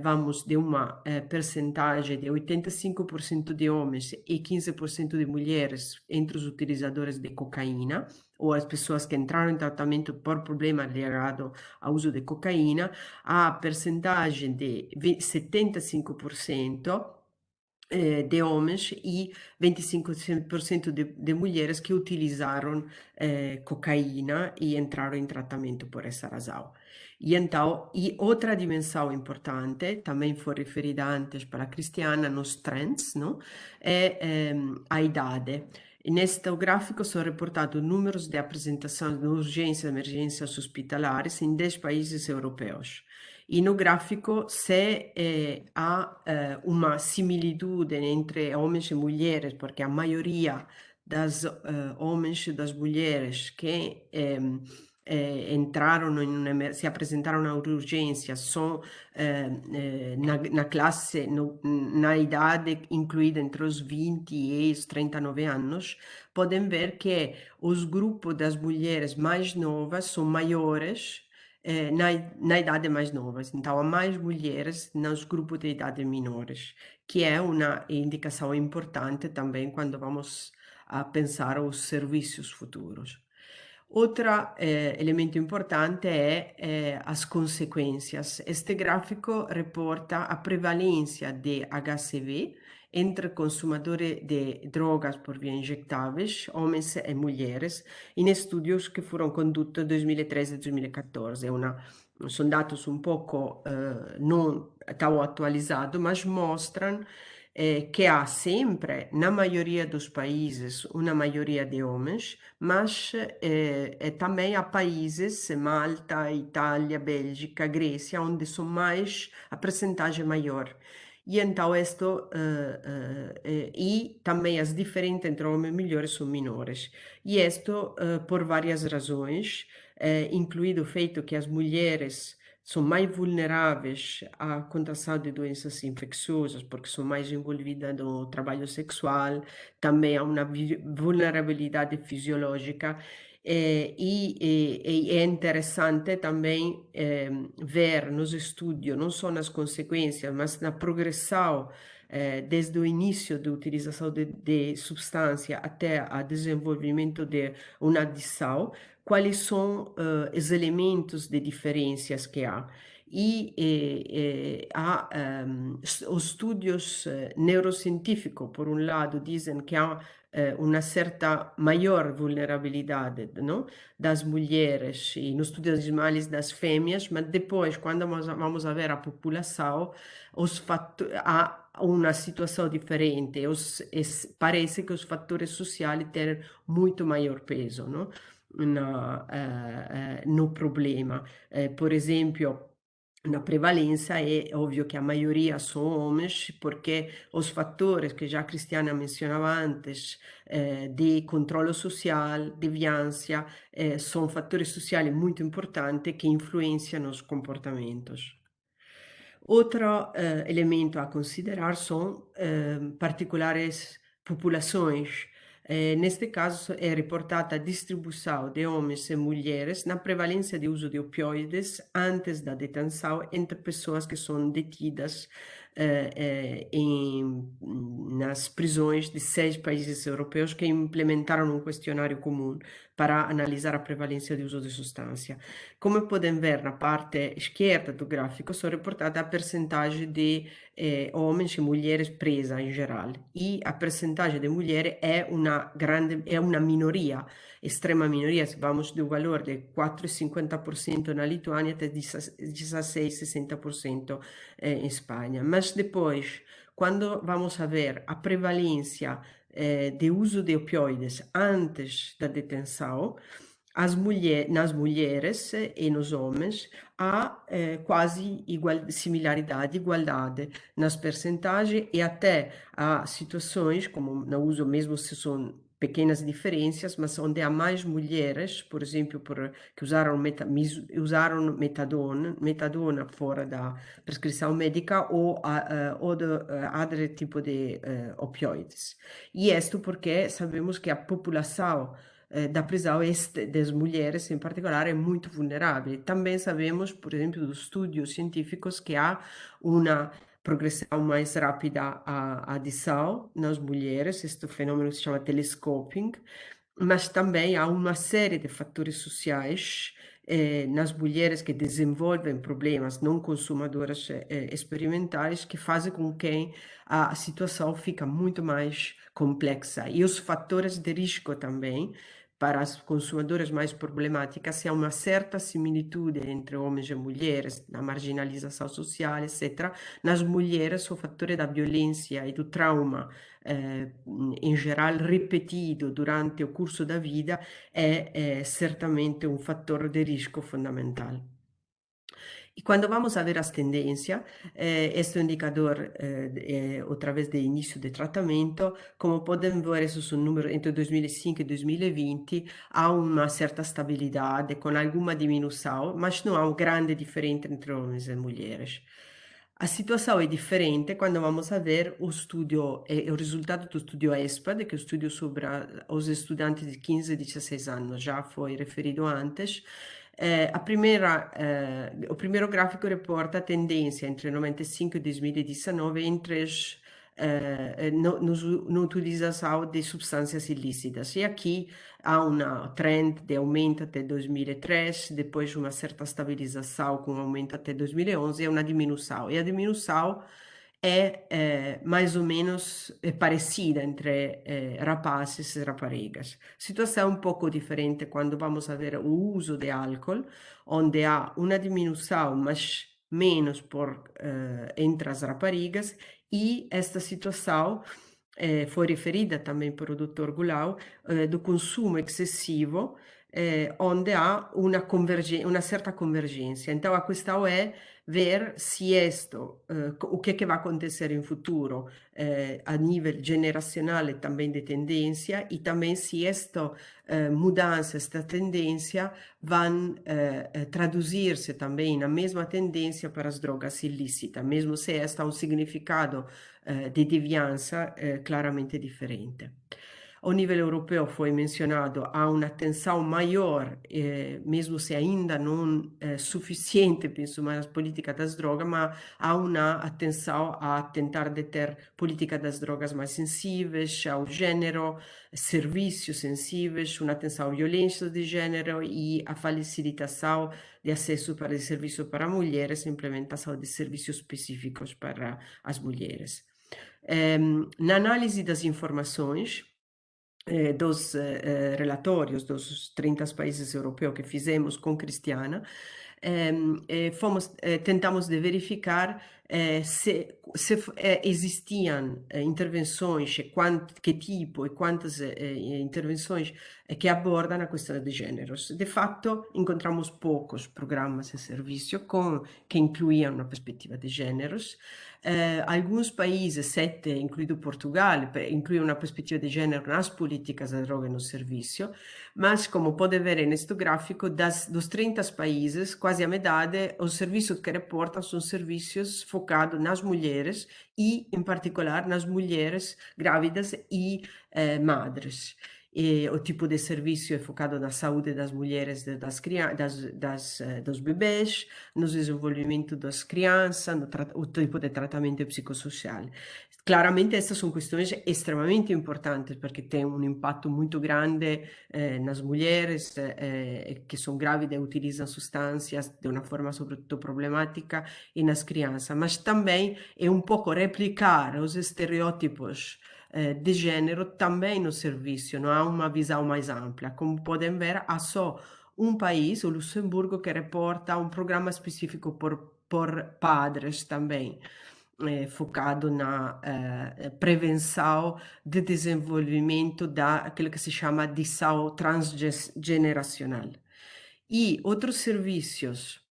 vamos de uma percentagem de 85% de homens e 15% de mulheres entre os utilizadores de cocaína, ou as pessoas que entraram em tratamento por problema ligado ao uso de cocaína, a percentagem de 75% de homens e 25% de mulheres que utilizaram cocaína e entraram em tratamento por essa razão. E então, outra dimensão importante, também foi referida antes para a Cristiana, nos trends, não? É a idade. Neste gráfico são reportados números de apresentação de urgências e emergências hospitalares em 10 países europeus. E no gráfico se há uma similitude entre homens e mulheres, porque a maioria dos homens e das mulheres que entraram se apresentaram na urgência são na classe, na idade incluída entre os 20 e os 39 anos, podem ver que os grupos das mulheres mais novas são maiores na idade mais nova. Então, há mais mulheres nos grupos de idade menores, que é uma indicação importante também quando vamos a pensar os serviços futuros. Outro elemento importante é as consequências. Este gráfico reporta a prevalência de HCV entre consumadores de drogas por via injetáveis, homens e mulheres, em estudos que foram condutos em 2013 e 2014. São dados um pouco não tão atualizados, mas mostram que há sempre, na maioria dos países, uma maioria de homens, mas também há países, Malta, Itália, Bélgica, Grécia, onde são mais, a percentagem maior. E então, e também as diferenças entre homens e mulheres são menores. E isto por várias razões, incluído o feito que as mulheres são mais vulneráveis à contração de doenças infecciosas, porque são mais envolvidas no trabalho sexual, também há uma vulnerabilidade fisiológica. E é interessante também ver nos estudos, não só nas consequências, mas na progressão desde o início da utilização de substância até o desenvolvimento de uma adição, quais são os elementos de diferenças que há. E há os estudos neurocientíficos, por um lado, dizem que há uma certa maior vulnerabilidade, não? Das mulheres e nos estudos animais das fêmeas, mas depois, quando vamos a ver a população, há uma situação diferente. Parece que os fatores sociais têm muito maior peso, não? No problema. Por exemplo, na prevalência é óbvio que a maioria são homens, porque os fatores que já a Cristiana mencionava antes, de controle social, de violência, são fatores sociais muito importantes que influenciam os comportamentos. Outro elemento a considerar são particulares populações. Neste caso, é reportada a distribuição de homens e mulheres na prevalência de uso de opioides antes da detenção entre pessoas que são detidas nas prisões de 6 países europeus que implementaram um questionário comum para analisar a prevalência de uso de substância. Como podem ver na parte esquerda do gráfico, são reportadas a percentagem de homens e mulheres presas em geral. E a percentagem de mulheres é uma minoria, extrema minoria. Vamos do valor de 4,50% na Lituânia até 16,60% em Espanha. Mas depois, quando vamos a ver a prevalência de uso de opioides antes da detenção, nas mulheres e nos homens há quase similaridade, igualdade nas percentagens e até há situações, como no uso mesmo se são pequenas diferenças, mas onde há mais mulheres, por exemplo, que usaram metadona fora da prescrição médica ou de outro tipo de opioides. E isto porque sabemos que a população da prisão das mulheres, em particular, é muito vulnerável. Também sabemos, por exemplo, dos estudos científicos que há uma progressão mais rápida à adição nas mulheres, este fenômeno se chama telescoping, mas também há uma série de fatores sociais nas mulheres que desenvolvem problemas não consumadoras experimentais que fazem com que a situação fica muito mais complexa. E os fatores de risco também, para as consumadoras mais problemáticas, há uma certa similitude entre homens e mulheres, na marginalização social, etc. Nas mulheres, o fator da violência e do trauma, em geral repetido durante o curso da vida, é certamente um fator de risco fundamental. E quando vamos a ver as tendências, este indicador, através do início do tratamento, como podem ver, esses são números entre 2005 e 2020, há uma certa estabilidade, com alguma diminuição, mas não há uma grande diferença entre homens e mulheres. A situação é diferente quando vamos a ver o resultado do estudo ESPAD, que é o estudo sobre os estudantes de 15 e 16 anos, já foi referido antes. O primeiro gráfico reporta a tendência entre 95 e 2019 na utilização de substâncias ilícitas. E aqui há uma trend de aumento até 2003, depois uma certa estabilização com aumento até 2011 e uma diminuição. E a diminuição é mais ou menos parecida entre rapazes e raparigas. A situação é um pouco diferente quando vamos a ver o uso de álcool, onde há uma diminuição, mas menos entre as raparigas, E esta situação foi referida também pelo Dr. Goulão, do consumo excessivo, onde há uma certa convergência. Então, a questão é ver se isto, o que é que vai acontecer em futuro a nível generacional e também de tendência, e também se esta mudança, esta tendência vão traduzir-se também na mesma tendência para as drogas ilícitas, mesmo se esta ha um significado de deviança claramente diferente. Ao nível europeu foi mencionado, há uma atenção maior, mesmo se ainda não suficiente, penso, nas políticas das drogas, mas há uma atenção a tentar de ter políticas das drogas mais sensíveis ao gênero, serviços sensíveis, uma atenção à violência de gênero e a facilitação de acesso para serviços para mulheres, implementação de serviços específicos para as mulheres. Na análise das informações, dos relatórios dos 30 países europeus que fizemos com Cristiana, tentamos de verificar se existiam intervenções, que tipo e quantas intervenções que abordam a questão de gêneros. De fato, encontramos poucos programas e serviços que incluíam uma perspectiva de gêneros. Alguns países, 7, incluído Portugal, incluem uma perspectiva de gênero nas políticas da droga e no serviço, mas, como pode ver neste gráfico, dos 30 países, quase a metade, os serviços que reportam são serviços focados nas mulheres e, em particular, nas mulheres grávidas e madres. E o tipo de serviço é focado na saúde das mulheres, dos bebês, no desenvolvimento das crianças, o tipo de tratamento psicossocial. Claramente, essas são questões extremamente importantes, porque têm um impacto muito grande nas mulheres que são grávidas e utilizam substâncias de uma forma, sobretudo, problemática, e nas crianças. Mas também é um pouco replicar os estereótipos de gênero também no serviço, não há uma visão mais ampla. Como podem ver, há só um país, o Luxemburgo, que reporta um programa específico por padres também, focado na prevenção de desenvolvimento daquilo que se chama de saúde transgeneracional. E outros serviços,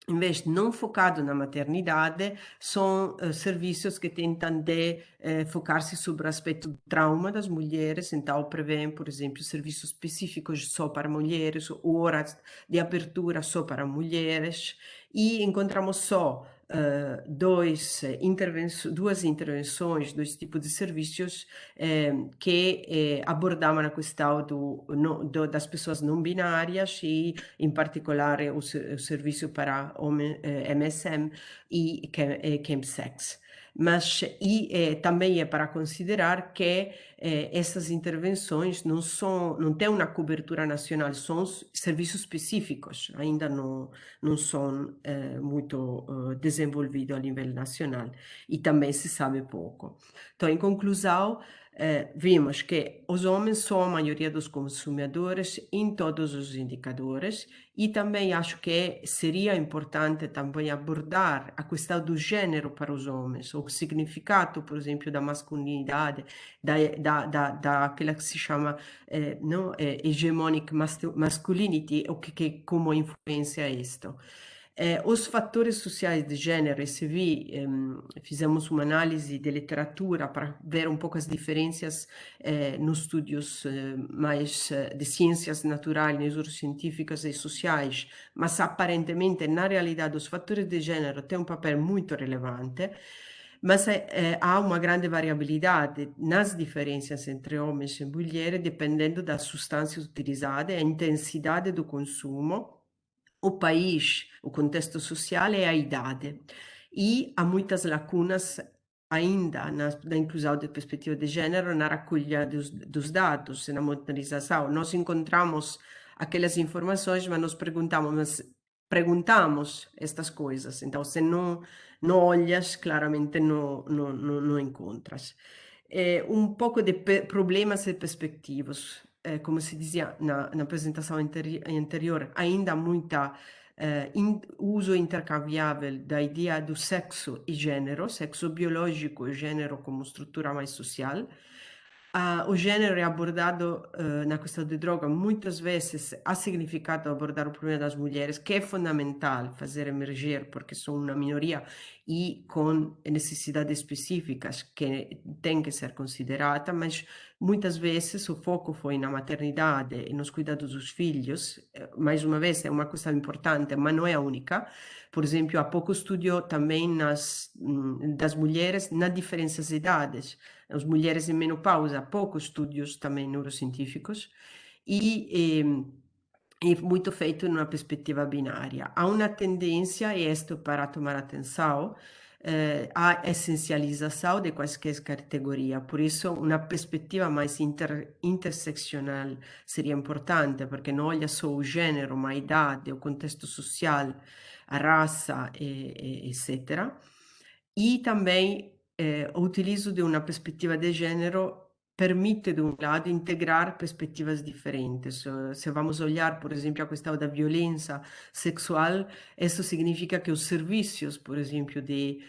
em vez de não focado na maternidade, são serviços que tentam de focar-se sobre o aspecto do trauma das mulheres, então prevêem, por exemplo, serviços específicos só para mulheres, horas de abertura só para mulheres, e encontramos só duas intervenções, dois tipos de serviços que abordavam a questão das pessoas não binárias e, em particular, o serviço para MSM e chemsex. Mas também é para considerar que essas intervenções não têm uma cobertura nacional, são serviços específicos, ainda não são muito desenvolvidos a nível nacional, e também se sabe pouco. Então, em conclusão, vimos que os homens são a maioria dos consumidores em todos os indicadores, e também acho que seria importante também abordar a questão do gênero para os homens, o significado, por exemplo, da masculinidade, daquela que se chama hegemonic masculinity, como influencia isto. Os fatores sociais de gênero, fizemos uma análise de literatura para ver um pouco as diferenças nos estudos mais de ciências naturais, neurocientíficas e sociais, mas aparentemente, na realidade, os fatores de gênero têm um papel muito relevante, mas há uma grande variabilidade nas diferenças entre homens e mulheres, dependendo das substâncias utilizadas, a intensidade do consumo, o país, o contexto social e a idade. E há muitas lacunas ainda na inclusão de perspectiva de gênero na recolha dos dados, na monitorização. Nós encontramos aquelas informações, mas nós perguntamos estas coisas. Então, se não olhas, claramente não encontras. Um pouco de problemas e perspectivas. Como se dizia na apresentação anterior, ainda há muita uso intercambiável da ideia do sexo e gênero, sexo biológico e gênero como estrutura mais social. O gênero é abordado na questão de droga, muitas vezes há significado abordar o problema das mulheres, que é fundamental fazer emergir, porque são uma minoria e com necessidades específicas que têm que ser consideradas, mas muitas vezes o foco foi na maternidade e nos cuidados dos filhos. Mais uma vez, é uma questão importante, mas não é a única. Por exemplo, há pouco estudo também das mulheres nas diferentes idades. As mulheres em menopausa, poucos estudos também neurocientíficos e muito feito numa perspectiva binária. Há uma tendência, e isto para tomar atenção, à essencialização de quaisquer categoria. Por isso, uma perspectiva mais interseccional seria importante, porque não olha só o gênero, mas a idade, o contexto social, a raça, etc. E também o utilizo de uma perspectiva de gênero permite, de um lado, integrar perspectivas diferentes. Se vamos olhar, por exemplo, a questão da violência sexual, isso significa que os serviços, por exemplo, de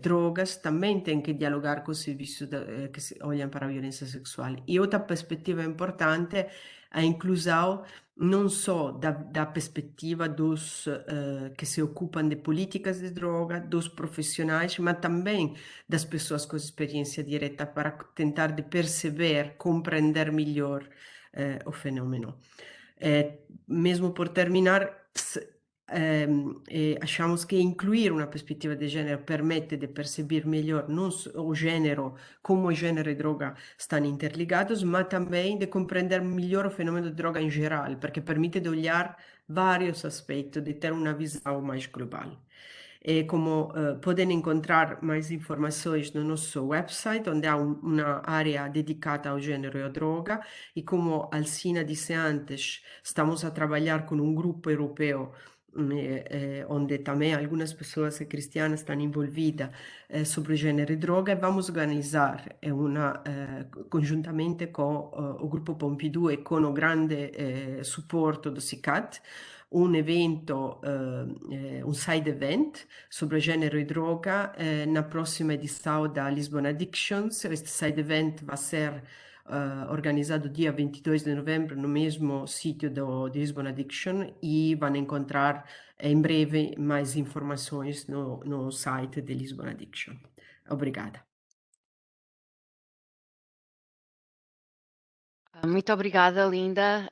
drogas, também têm que dialogar com os serviços que olham para a violência sexual. E outra perspectiva importante é a inclusão não só da perspectiva dos que se ocupam de políticas de droga, dos profissionais, mas também das pessoas com experiência direta para tentar de perceber, compreender melhor o fenômeno. Mesmo por terminar, achamos que incluir uma perspectiva de gênero permite de perceber melhor não só o gênero, como o gênero e droga estão interligados, mas também de compreender melhor o fenômeno de droga em geral, porque permite de olhar vários aspectos, de ter uma visão mais global. E como podem encontrar mais informações no nosso website, onde há uma área dedicada ao gênero e à droga, e como Alcina disse antes, estamos a trabalhar com um grupo europeu onde também algumas pessoas cristianas estão envolvidas sobre gênero e droga, e vamos organizar conjuntamente com o grupo Pompidou e com o grande supporto do CICAD, un evento, un side event sobre gênero e droga na próxima edição da Lisbon Addictions. Este side event vai ser organizado dia 22 de novembro no mesmo sítio de Lisbon Addiction, e vão encontrar em breve mais informações no site de Lisbon Addiction. Obrigada. Muito obrigada, Linda.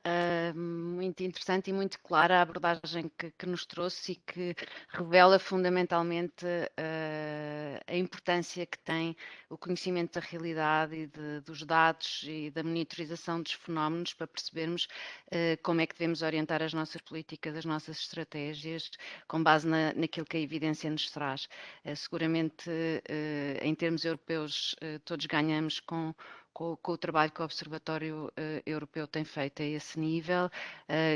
Muito interessante e muito clara a abordagem que nos trouxe e que revela fundamentalmente a importância que tem o conhecimento da realidade e dos dados e da monitorização dos fenómenos para percebermos como é que devemos orientar as nossas políticas, as nossas estratégias, com base naquilo que a evidência nos traz. Seguramente, em termos europeus, todos ganhamos com o trabalho que o Observatório Europeu tem feito a esse nível.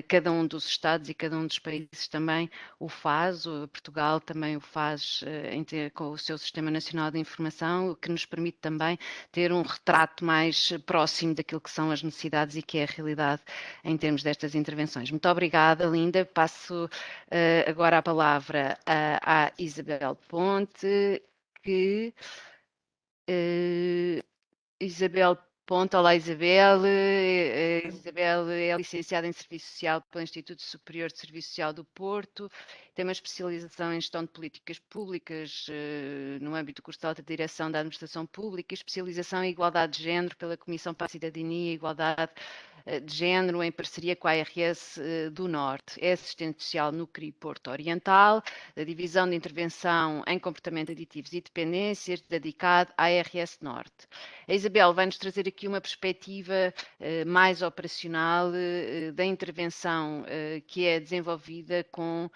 Cada um dos Estados e cada um dos países também o faz. Portugal também o faz com o seu Sistema Nacional de Informação, o que nos permite também ter um retrato mais próximo daquilo que são as necessidades e que é a realidade em termos destas intervenções. Muito obrigada, Linda. Passo agora a palavra à Isabel Ponte, que... Isabel Ponte, olá Isabel. Isabel é licenciada em Serviço Social pelo Instituto Superior de Serviço Social do Porto, tem uma especialização em Gestão de Políticas Públicas no âmbito do curso de Alta Direção da Administração Pública, especialização em Igualdade de Género pela Comissão para a Cidadania e Igualdade de Género, em parceria com a ARS do Norte. É assistente social no CRI Porto Oriental, da Divisão de Intervenção em Comportamento Aditivos e Dependências, dedicado à ARS Norte. A Isabel vai-nos trazer aqui uma perspectiva mais operacional da intervenção que é desenvolvida com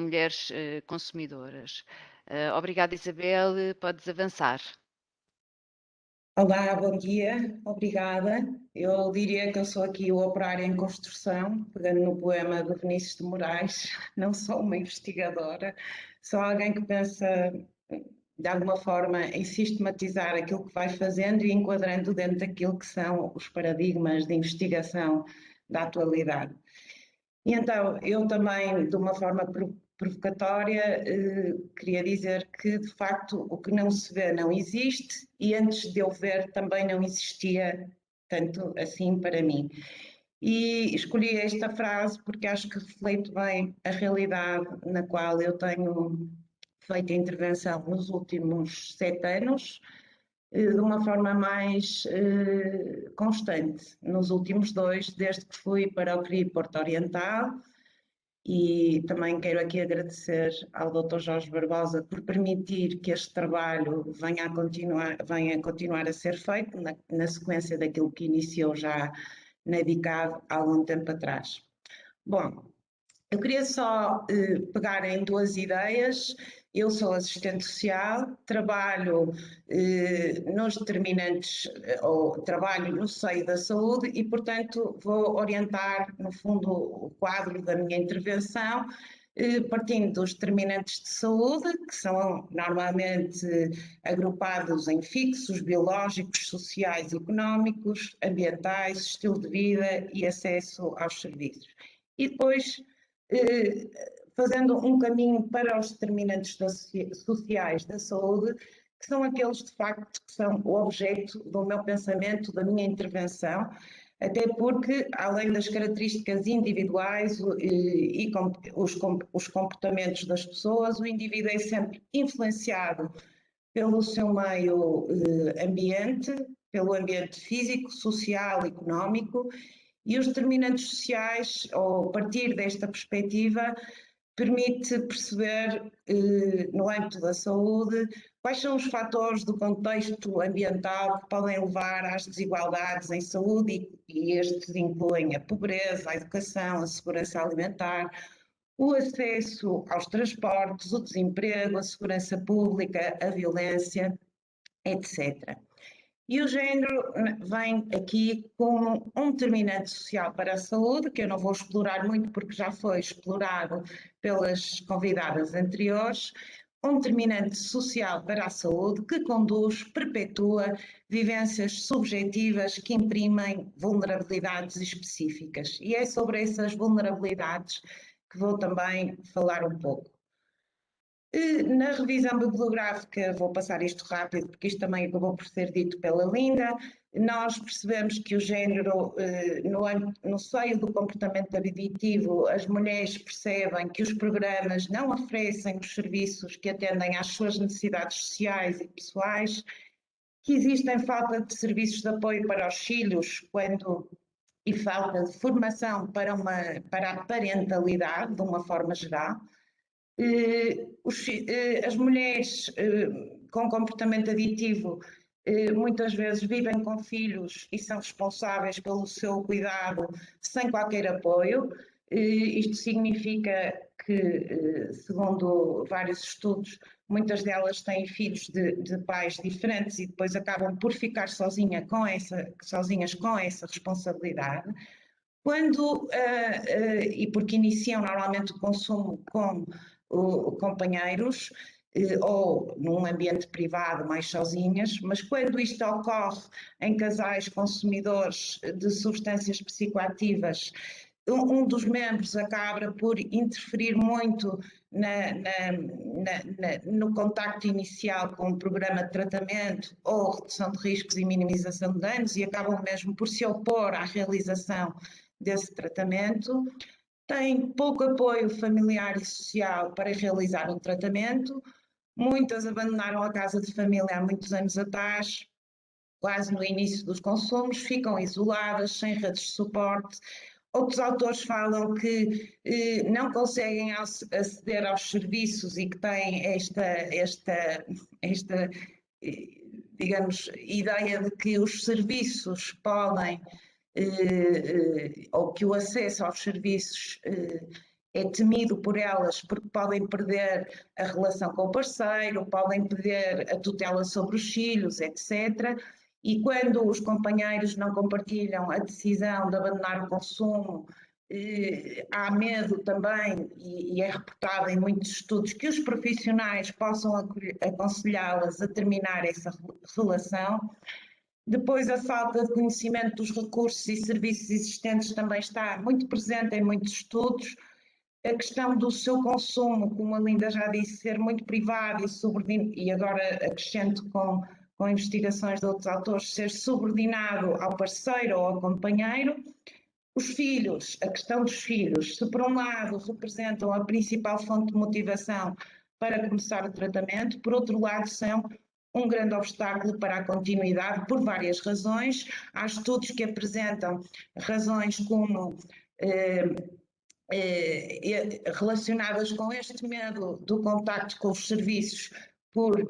mulheres consumidoras. Obrigada, Isabel. Podes avançar. Olá, bom dia, obrigada. Eu diria que eu sou aqui o operário em construção, pegando no poema do Vinícius de Moraes. Não sou uma investigadora, sou alguém que pensa, de alguma forma, em sistematizar aquilo que vai fazendo e enquadrando dentro daquilo que são os paradigmas de investigação da atualidade. E então, eu também, de uma forma provocatória, queria dizer que, de facto, o que não se vê não existe, e antes de eu ver também não existia tanto assim para mim. E escolhi esta frase porque acho que reflete bem a realidade na qual eu tenho feito intervenção nos últimos 7 anos, de uma forma mais constante, nos últimos 2, desde que fui para o CRI Porto Oriental. E também quero aqui agradecer ao Dr. Jorge Barbosa por permitir que este trabalho venha a continuar a ser feito na sequência daquilo que iniciou já na EDICAD há algum tempo atrás. Bom, eu queria só pegar em 2 ideias. Eu sou assistente social, trabalho nos determinantes, ou trabalho no seio da saúde e, portanto, vou orientar, no fundo, o quadro da minha intervenção, partindo dos determinantes de saúde, que são normalmente agrupados em fixos, biológicos, sociais, económicos, ambientais, estilo de vida e acesso aos serviços. E depois, fazendo um caminho para os determinantes sociais da saúde, que são aqueles, de facto, que são o objeto do meu pensamento, da minha intervenção, até porque, além das características individuais e os comportamentos das pessoas, o indivíduo é sempre influenciado pelo seu meio ambiente, pelo ambiente físico, social, económico, e os determinantes sociais, ou a partir desta perspectiva, permite perceber, no âmbito da saúde, quais são os fatores do contexto ambiental que podem levar às desigualdades em saúde, e estes incluem a pobreza, a educação, a segurança alimentar, o acesso aos transportes, o desemprego, a segurança pública, a violência, etc. E o género vem aqui como um determinante social para a saúde, que eu não vou explorar muito porque já foi explorado pelas convidadas anteriores, um determinante social para a saúde que conduz, perpetua vivências subjetivas que imprimem vulnerabilidades específicas. E é sobre essas vulnerabilidades que vou também falar um pouco. Na revisão bibliográfica, vou passar isto rápido porque isto também acabou por ser dito pela Linda, nós percebemos que o género, no seio do comportamento aditivo, as mulheres percebem que os programas não oferecem os serviços que atendem às suas necessidades sociais e pessoais, que existem falta de serviços de apoio para os filhos e falta de formação para a parentalidade, de uma forma geral. As mulheres com comportamento aditivo muitas vezes vivem com filhos e são responsáveis pelo seu cuidado sem qualquer apoio. Isto significa que, segundo vários estudos, muitas delas têm filhos de pais diferentes e depois acabam por ficar sozinhas com essa responsabilidade. E porque iniciam normalmente o consumo com companheiros ou num ambiente privado mais sozinhas, mas quando isto ocorre em casais consumidores de substâncias psicoativas, um dos membros acaba por interferir muito no contacto inicial com o programa de tratamento ou redução de riscos e minimização de danos e acabam mesmo por se opor à realização desse tratamento. Tem pouco apoio familiar e social para realizar um tratamento. Muitas abandonaram a casa de família há muitos anos atrás, quase no início dos consumos, ficam isoladas, sem redes de suporte. Outros autores falam que não conseguem aceder aos serviços e que têm esta digamos, ideia de que os serviços podem ou que o acesso aos serviços é temido por elas porque podem perder a relação com o parceiro, podem perder a tutela sobre os filhos, etc. E quando os companheiros não compartilham a decisão de abandonar o consumo, há medo também, e é reportado em muitos estudos, que os profissionais possam aconselhá-las a terminar essa relação. Depois, a falta de conhecimento dos recursos e serviços existentes também está muito presente em muitos estudos. A questão do seu consumo, como a Linda já disse, ser muito privado e agora acrescento com investigações de outros autores, ser subordinado ao parceiro ou ao companheiro. Os filhos, a questão dos filhos, se por um lado representam a principal fonte de motivação para começar o tratamento, por outro lado são um grande obstáculo para a continuidade por várias razões. Há estudos que apresentam razões como relacionadas com este medo do contacto com os serviços por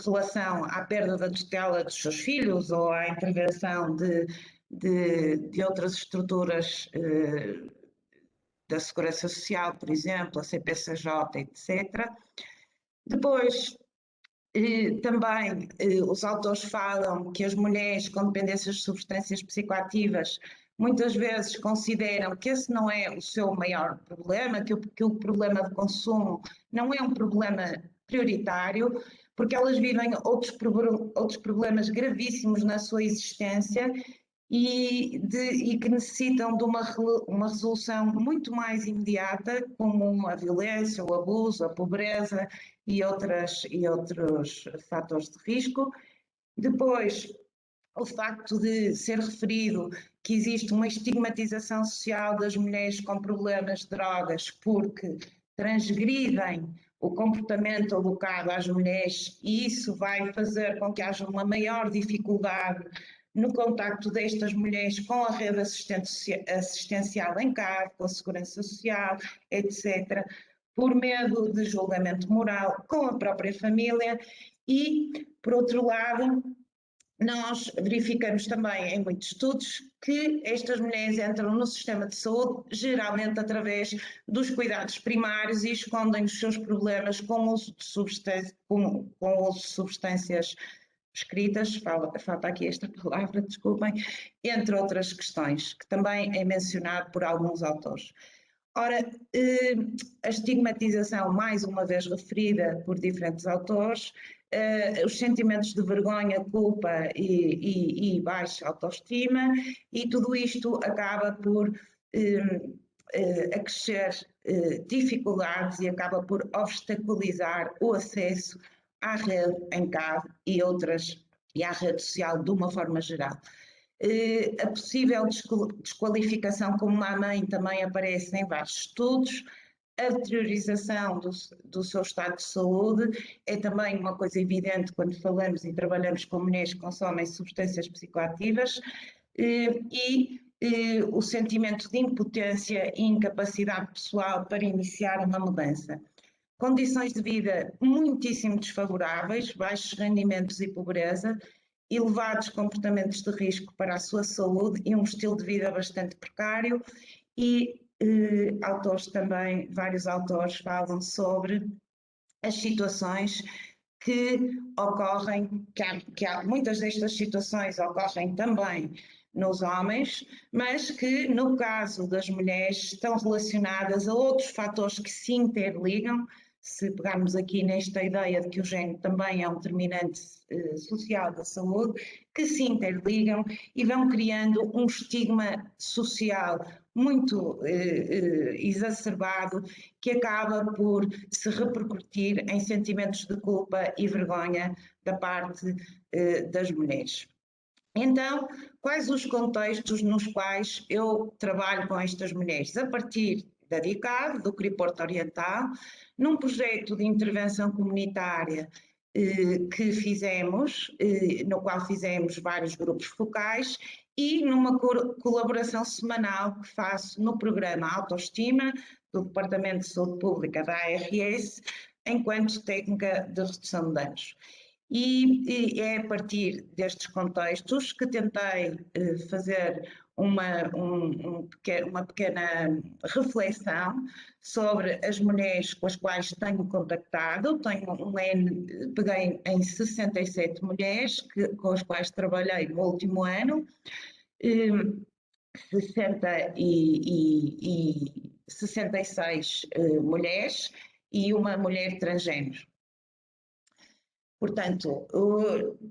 relação à perda da tutela dos seus filhos ou à intervenção de outras estruturas da Segurança Social, por exemplo, a CPCJ, etc. Depois, também os autores falam que as mulheres com dependências de substâncias psicoativas muitas vezes consideram que esse não é o seu maior problema, que o problema de consumo não é um problema prioritário, porque elas vivem outros problemas gravíssimos na sua existência e que necessitam de uma resolução muito mais imediata, como a violência, o abuso, a pobreza e outros fatores de risco. Depois, o facto de ser referido que existe uma estigmatização social das mulheres com problemas de drogas porque transgridem o comportamento alocado às mulheres e isso vai fazer com que haja uma maior dificuldade no contacto destas mulheres com a rede assistencial em casa, com a segurança social, etc., por medo de julgamento moral com a própria família e, por outro lado, nós verificamos também em muitos estudos que estas mulheres entram no sistema de saúde geralmente através dos cuidados primários e escondem os seus problemas com o uso de substâncias prescritas, falta aqui esta palavra, desculpem, entre outras questões, que também é mencionado por alguns autores. Ora, a estigmatização, mais uma vez referida por diferentes autores, os sentimentos de vergonha, culpa e baixa autoestima, e tudo isto acaba por acrescer dificuldades e acaba por obstaculizar o acesso à rede em casa e à rede social de uma forma geral. A possível desqualificação como má mãe também aparece em vários estudos. A deteriorização do seu estado de saúde é também uma coisa evidente quando falamos e trabalhamos com mulheres que consomem substâncias psicoativas e o sentimento de impotência e incapacidade pessoal para iniciar uma mudança. Condições de vida muitíssimo desfavoráveis, baixos rendimentos e pobreza, elevados comportamentos de risco para a sua saúde e um estilo de vida bastante precário e vários autores falam sobre as situações que ocorrem, muitas destas situações ocorrem também nos homens, mas que no caso das mulheres estão relacionadas a outros fatores que se interligam. Se pegarmos aqui nesta ideia de que o género também é um determinante social da saúde, que se interligam e vão criando um estigma social muito exacerbado que acaba por se repercutir em sentimentos de culpa e vergonha da parte das mulheres. Então, quais os contextos nos quais eu trabalho com estas mulheres? A partir da DICAD, do CRI Porto Oriental, num projeto de intervenção comunitária que fizemos, no qual fizemos vários grupos focais e numa colaboração semanal que faço no programa Autoestima do Departamento de Saúde Pública da ARS, enquanto técnica de redução de danos. E é a partir destes contextos que tentei fazer uma pequena reflexão sobre as mulheres com as quais tenho contactado. Peguei em 67 mulheres com as quais trabalhei no último ano, 66 mulheres e uma mulher transgênero. Portanto,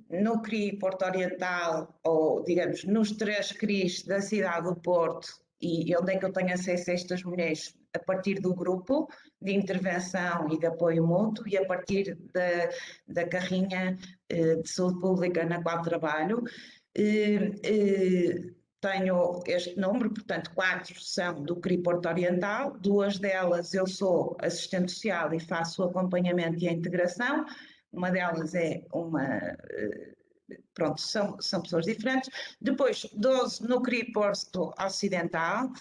no CRI Porto Oriental, ou digamos, nos 3 CRIs da cidade do Porto, e onde é que eu tenho acesso a estas mulheres? A partir do grupo de intervenção e de apoio mútuo e a partir da carrinha de saúde pública na qual trabalho. Tenho este número, portanto, 4 são do CRI Porto Oriental, 2 delas eu sou assistente social e faço o acompanhamento e a integração. Uma delas é pronto, são pessoas diferentes. Depois, 12 no CRI Porto Ocidental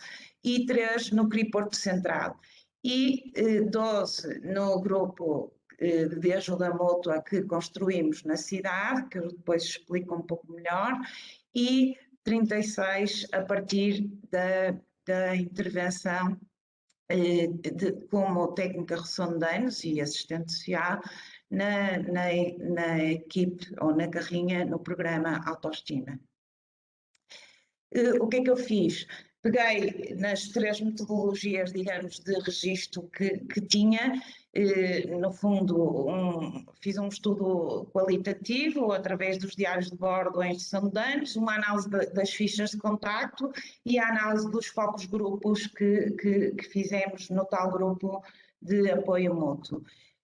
e 3 no CRI Porto Central. E 12 no grupo de ajuda mútua que construímos na cidade, que eu depois explico um pouco melhor, e 36 a partir da intervenção como técnica redução de danos e assistente social na equipe ou na carrinha no programa Autoestima. O que é que eu fiz? Peguei nas 3 metodologias, digamos, de registro que tinha, no fundo fiz um estudo qualitativo através dos diários de bordo em gestão de danos, uma análise das fichas de contacto e a análise dos focos grupos que fizemos no tal grupo de apoio mútuo,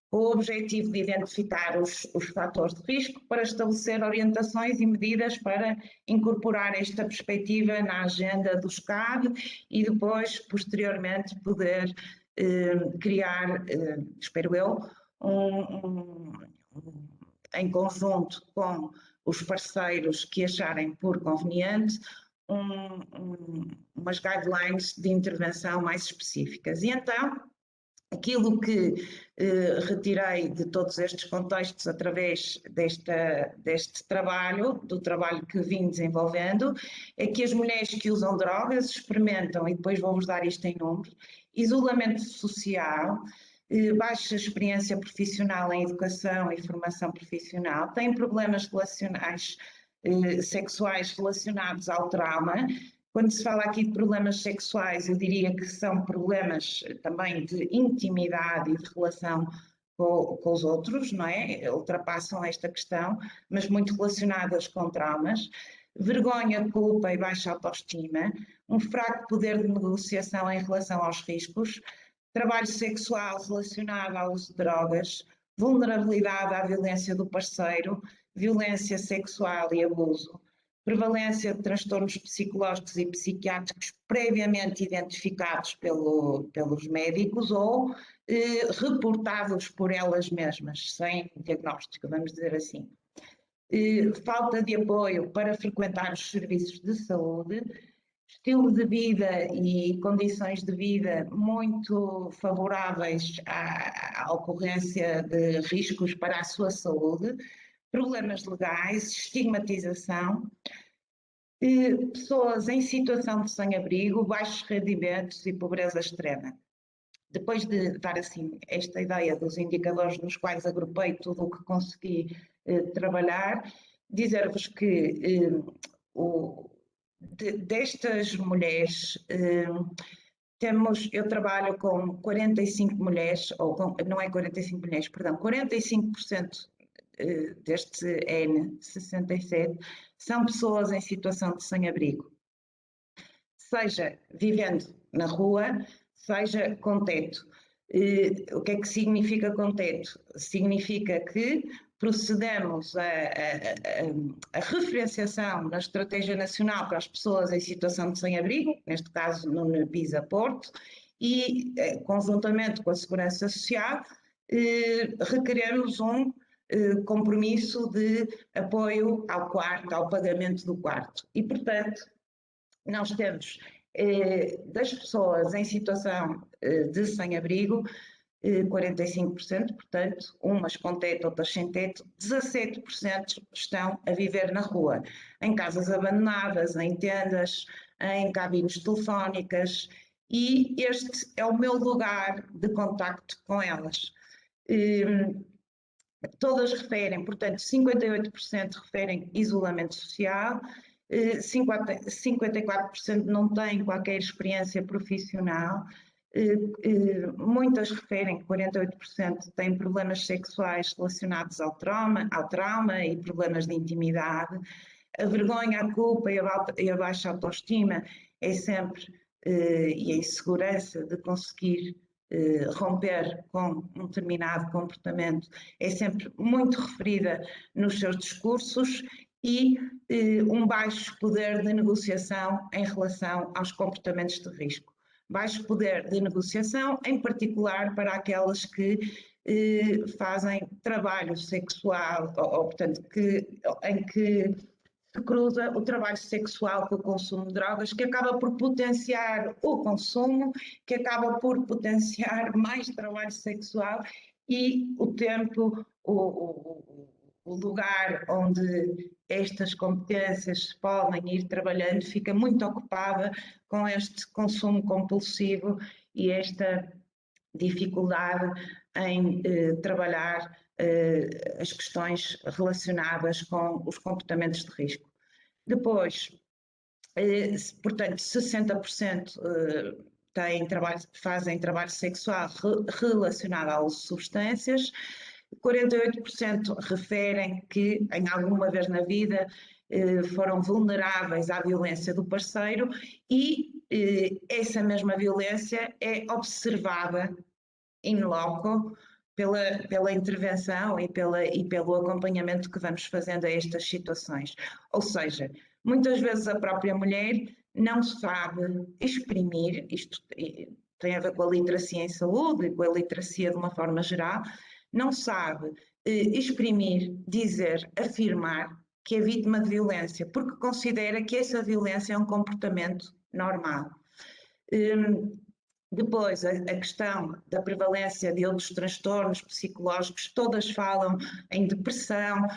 com o objetivo de identificar os fatores de risco para estabelecer orientações e medidas para incorporar esta perspectiva na agenda do SCAD e depois, posteriormente, poder criar, espero eu, em conjunto com os parceiros que acharem por conveniente, umas guidelines de intervenção mais específicas. E então, aquilo que retirei de todos estes contextos através deste trabalho, do trabalho que vim desenvolvendo, é que as mulheres que usam drogas experimentam, e depois vou-vos dar isto em números, isolamento social, baixa experiência profissional em educação e formação profissional, têm problemas relacionais, sexuais relacionados ao trauma. Quando se fala aqui de problemas sexuais, eu diria que são problemas também de intimidade e de relação com os outros, não é? Ultrapassam esta questão, mas muito relacionadas com traumas. Vergonha, culpa e baixa autoestima, um fraco poder de negociação em relação aos riscos, trabalho sexual relacionado ao uso de drogas, vulnerabilidade à violência do parceiro, violência sexual e abuso, prevalência de transtornos psicológicos e psiquiátricos previamente identificados pelos médicos ou reportados por elas mesmas, sem diagnóstico, vamos dizer assim. Falta de apoio para frequentar os serviços de saúde, estilo de vida e condições de vida muito favoráveis à ocorrência de riscos para a sua saúde, problemas legais, estigmatização, pessoas em situação de sem-abrigo, baixos rendimentos e pobreza extrema. Depois de dar assim esta ideia dos indicadores nos quais agrupei tudo o que consegui trabalhar, dizer-vos que destas mulheres, eu trabalho com 45 mulheres, não é 45 mulheres, perdão, 45% deste N67 são pessoas em situação de sem-abrigo, seja vivendo na rua, seja com teto. O que é que significa com teto? Significa que procedemos a referenciação na Estratégia Nacional para as pessoas em situação de sem-abrigo, neste caso no NEPISA Porto, e conjuntamente com a Segurança Social, requeremos um compromisso de apoio ao quarto, ao pagamento do quarto. E, portanto, nós temos das pessoas em situação de sem-abrigo, 45%, portanto, umas com teto, outras sem teto, 17% estão a viver na rua, em casas abandonadas, em tendas, em cabines telefónicas, e este é o meu lugar de contacto com elas. Todas referem, portanto, 58% referem isolamento social, 54% não têm qualquer experiência profissional Muitas referem que 48% têm problemas sexuais relacionados ao trauma e problemas de intimidade. A vergonha, a culpa e a baixa autoestima é sempre, e a insegurança de conseguir romper com um determinado comportamento é sempre muito referida nos seus discursos, e um baixo poder de negociação em relação aos comportamentos de risco. Baixo poder de negociação, em particular para aquelas que fazem trabalho sexual, ou portanto, em que se cruza o trabalho sexual com o consumo de drogas, que acaba por potenciar o consumo, que acaba por potenciar mais trabalho sexual, e o tempo, o lugar onde estas competências podem ir trabalhando fica muito ocupada com este consumo compulsivo e esta dificuldade em trabalhar as questões relacionadas com os comportamentos de risco. Depois, portanto, 60% fazem trabalho sexual relacionado ao uso de substâncias, 48% referem que, em alguma vez na vida, foram vulneráveis à violência do parceiro, e essa mesma violência é observada in loco pela intervenção e pelo acompanhamento que vamos fazendo a estas situações. Ou seja, muitas vezes a própria mulher não sabe exprimir, isto tem a ver com a literacia em saúde e com a literacia de uma forma geral, não sabe exprimir, dizer, afirmar que é vítima de violência, porque considera que essa violência é um comportamento normal. Depois, a questão da prevalência de outros transtornos psicológicos, todas falam em depressão,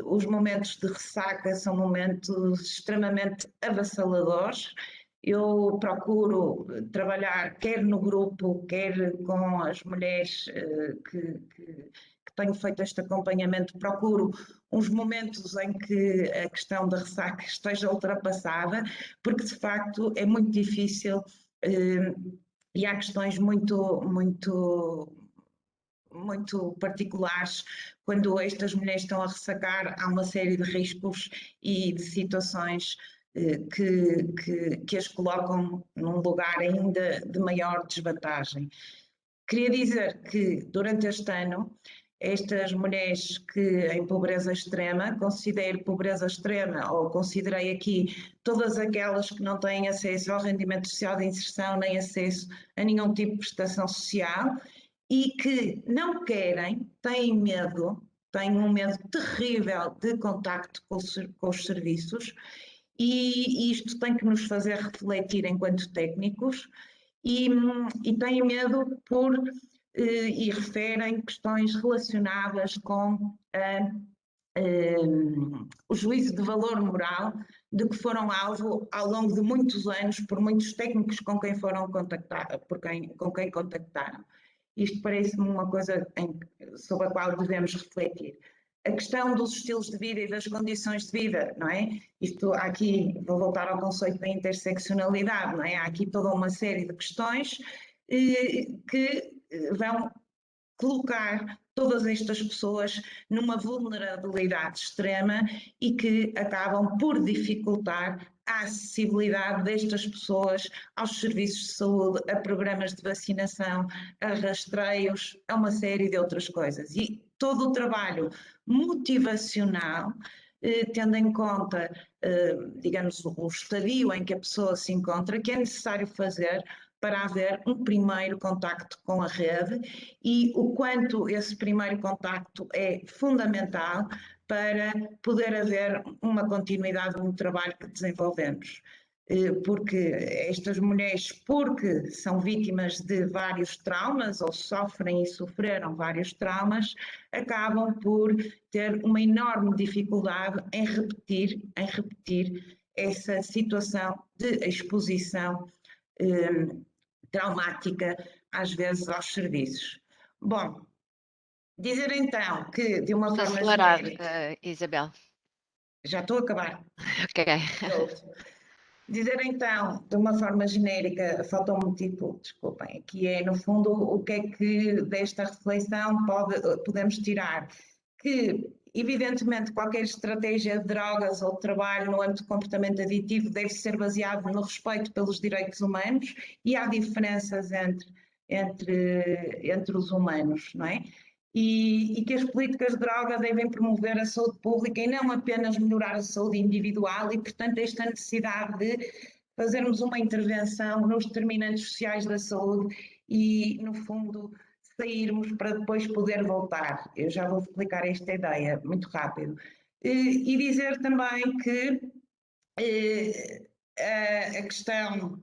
os momentos de ressaca são momentos extremamente avassaladores. Eu procuro trabalhar quer no grupo, quer com as mulheres que tenho feito este acompanhamento, procuro uns momentos em que a questão da ressaca esteja ultrapassada, porque de facto é muito difícil. E há questões muito particulares quando estas mulheres estão a ressacar. Há uma série de riscos e de situações que as colocam num lugar ainda de maior desvantagem. Queria dizer que durante este ano, estas mulheres que em pobreza extrema, considero pobreza extrema, ou considerei aqui todas aquelas que não têm acesso ao rendimento social de inserção, nem acesso a nenhum tipo de prestação social, e que não querem, têm um medo terrível de contacto com os serviços, e isto tem que nos fazer refletir enquanto técnicos, e têm medo e referem questões relacionadas com o juízo de valor moral de que foram alvo ao longo de muitos anos por muitos técnicos com quem foram contactados, com quem contactaram. Isto parece-me uma coisa sobre a qual devemos refletir. A questão dos estilos de vida e das condições de vida, não é? Isto aqui, vou voltar ao conceito da interseccionalidade, não é? Há aqui toda uma série de questões que vão colocar todas estas pessoas numa vulnerabilidade extrema e que acabam por dificultar a acessibilidade destas pessoas aos serviços de saúde, a programas de vacinação, a rastreios, a uma série de outras coisas. E todo o trabalho motivacional, tendo em conta, digamos, o estadio em que a pessoa se encontra, que é necessário fazer para haver um primeiro contacto com a rede, e o quanto esse primeiro contacto é fundamental para poder haver uma continuidade no trabalho que desenvolvemos. Porque estas mulheres, porque são vítimas de vários traumas, ou sofrem e sofreram vários traumas, acabam por ter uma enorme dificuldade em repetir essa situação de exposição traumática, às vezes, aos serviços. Bom, dizer então que, de uma forma acelerar, genérica... Isabel. Já estou a acabar. Ok. Dizer então, de uma forma genérica, faltou-me tipo, desculpem, que é no fundo o que é que desta reflexão podemos tirar? Que evidentemente qualquer estratégia de drogas ou de trabalho no âmbito do comportamento aditivo deve ser baseado no respeito pelos direitos humanos e há diferenças entre os humanos, não é? E que as políticas de droga devem promover a saúde pública e não apenas melhorar a saúde individual e, portanto, esta necessidade de fazermos uma intervenção nos determinantes sociais da saúde e, no fundo, sairmos para depois poder voltar. Eu já vou explicar esta ideia muito rápido. E dizer também que a questão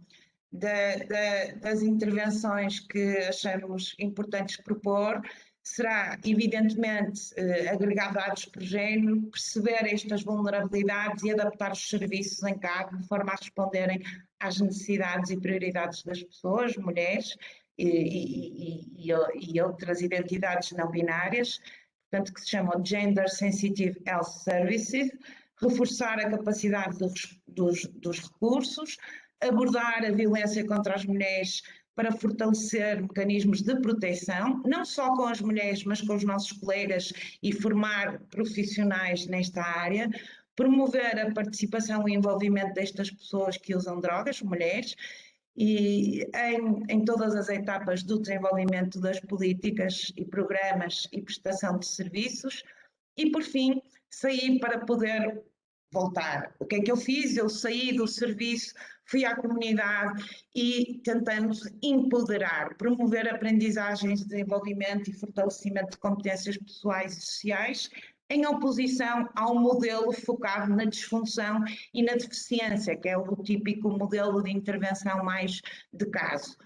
das intervenções que achamos importantes propor será, evidentemente, agregar dados por género, perceber estas vulnerabilidades e adaptar os serviços em CAD de forma a responderem às necessidades e prioridades das pessoas, mulheres e outras identidades não binárias, portanto, que se chamam Gender Sensitive Health Services, reforçar a capacidade dos recursos, abordar a violência contra as mulheres para fortalecer mecanismos de proteção, não só com as mulheres, mas com os nossos colegas e formar profissionais nesta área, promover a participação e envolvimento destas pessoas que usam drogas, mulheres, e em todas as etapas do desenvolvimento das políticas e programas e prestação de serviços, e por fim, sair para poder voltar. O que é que eu fiz? Eu saí do serviço, fui à comunidade e tentamos empoderar, promover aprendizagens de desenvolvimento e fortalecimento de competências pessoais e sociais, em oposição ao modelo focado na disfunção e na deficiência, que é o típico modelo de intervenção mais de caso.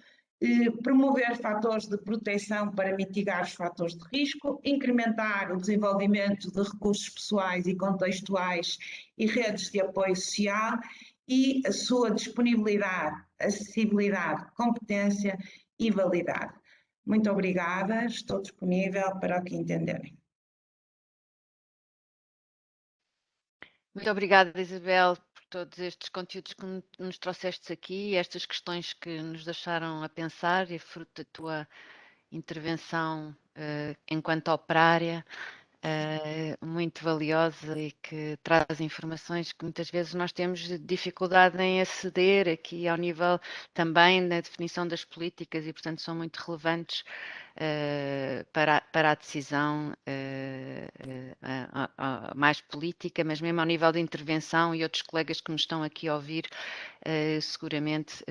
Promover fatores de proteção para mitigar os fatores de risco, incrementar o desenvolvimento de recursos pessoais e contextuais e redes de apoio social e a sua disponibilidade, acessibilidade, competência e validade. Muito obrigada, estou disponível para o que entenderem. Muito obrigada, Isabel, por todos estes conteúdos que nos trouxeste aqui, estas questões que nos deixaram a pensar e fruto da tua intervenção enquanto operária, muito valiosa e que traz informações que muitas vezes nós temos dificuldade em aceder aqui ao nível também da definição das políticas e, portanto, são muito relevantes para a decisão mais política, mas mesmo ao nível de intervenção e outros colegas que nos estão aqui a ouvir, seguramente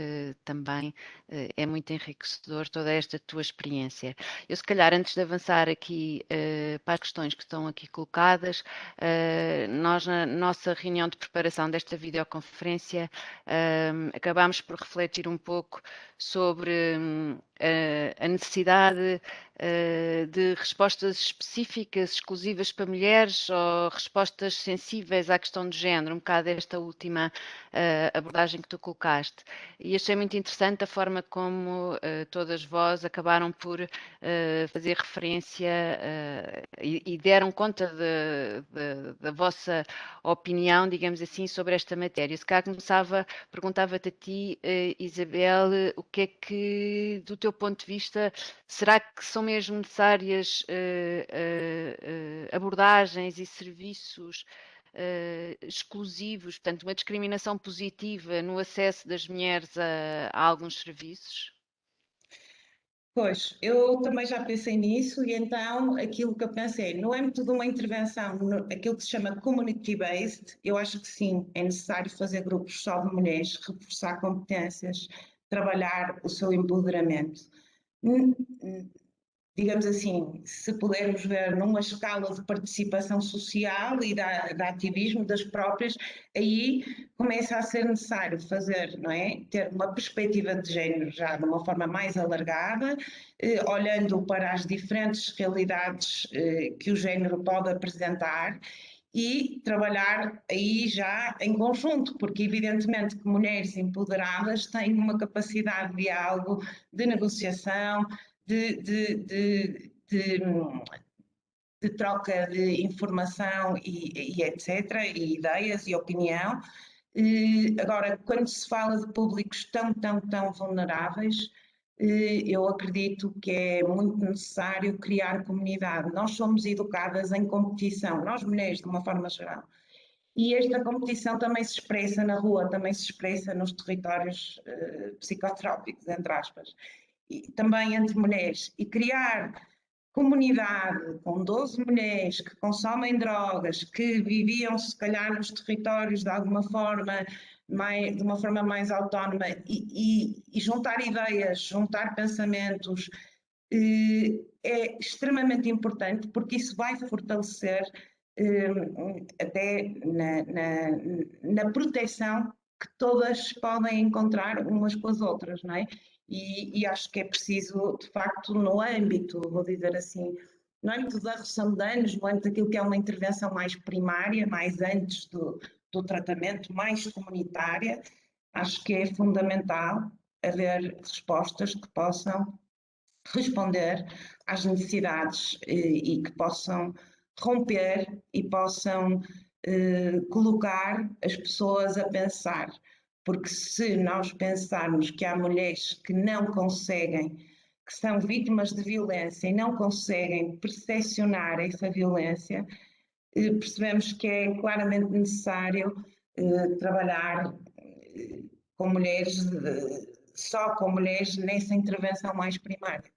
também é muito enriquecedor toda esta tua experiência. Eu, se calhar, antes de avançar aqui para as questões que estão aqui colocadas, nós, na nossa reunião de preparação desta videoconferência, acabámos por refletir um pouco sobre a necessidade de respostas específicas, exclusivas para mulheres ou respostas sensíveis à questão de género, um bocado esta última abordagem que tu colocaste. E achei muito interessante a forma como todas vós acabaram por fazer referência e deram conta da vossa opinião, digamos assim, sobre esta matéria. Se calhar perguntava-te a ti, Isabel, o que é que, do teu ponto de vista, será que são mesmo necessárias abordagens e serviços exclusivos, portanto, uma discriminação positiva no acesso das mulheres a alguns serviços? Pois, eu também já pensei nisso e então aquilo que eu pensei, no âmbito de uma intervenção, aquilo que se chama community-based, eu acho que sim, é necessário fazer grupos só de mulheres, reforçar competências, trabalhar o seu empoderamento. Digamos assim, se pudermos ver numa escala de participação social e de ativismo das próprias, aí começa a ser necessário fazer, não é? Ter uma perspectiva de género já de uma forma mais alargada, olhando para as diferentes realidades que o género pode apresentar e trabalhar aí já em conjunto, porque evidentemente que mulheres empoderadas têm uma capacidade de diálogo, de negociação, de troca de informação e etc., e ideias e opinião, Agora, quando se fala de públicos tão vulneráveis, eu acredito que é muito necessário criar comunidade. Nós somos educadas em competição, nós mulheres, de uma forma geral. E esta competição também se expressa na rua, também se expressa nos territórios psicotrópicos, entre aspas, e também entre mulheres. E criar comunidade com 12 mulheres que consomem drogas, que viviam se calhar nos territórios de alguma forma, de uma forma mais autónoma, e juntar ideias, juntar pensamentos, é extremamente importante, porque isso vai fortalecer até na proteção que todas podem encontrar umas com as outras, não é? E acho que é preciso, de facto, no âmbito, vou dizer assim, no âmbito da redução de danos, no âmbito daquilo que é uma intervenção mais primária, mais antes do tratamento, mais comunitária, acho que é fundamental haver respostas que possam responder às necessidades e que possam romper e possam colocar as pessoas a pensar. Porque se nós pensarmos que há mulheres que não conseguem, que são vítimas de violência e não conseguem percepcionar essa violência, percebemos que é claramente necessário trabalhar com mulheres, só com mulheres nessa intervenção mais primária.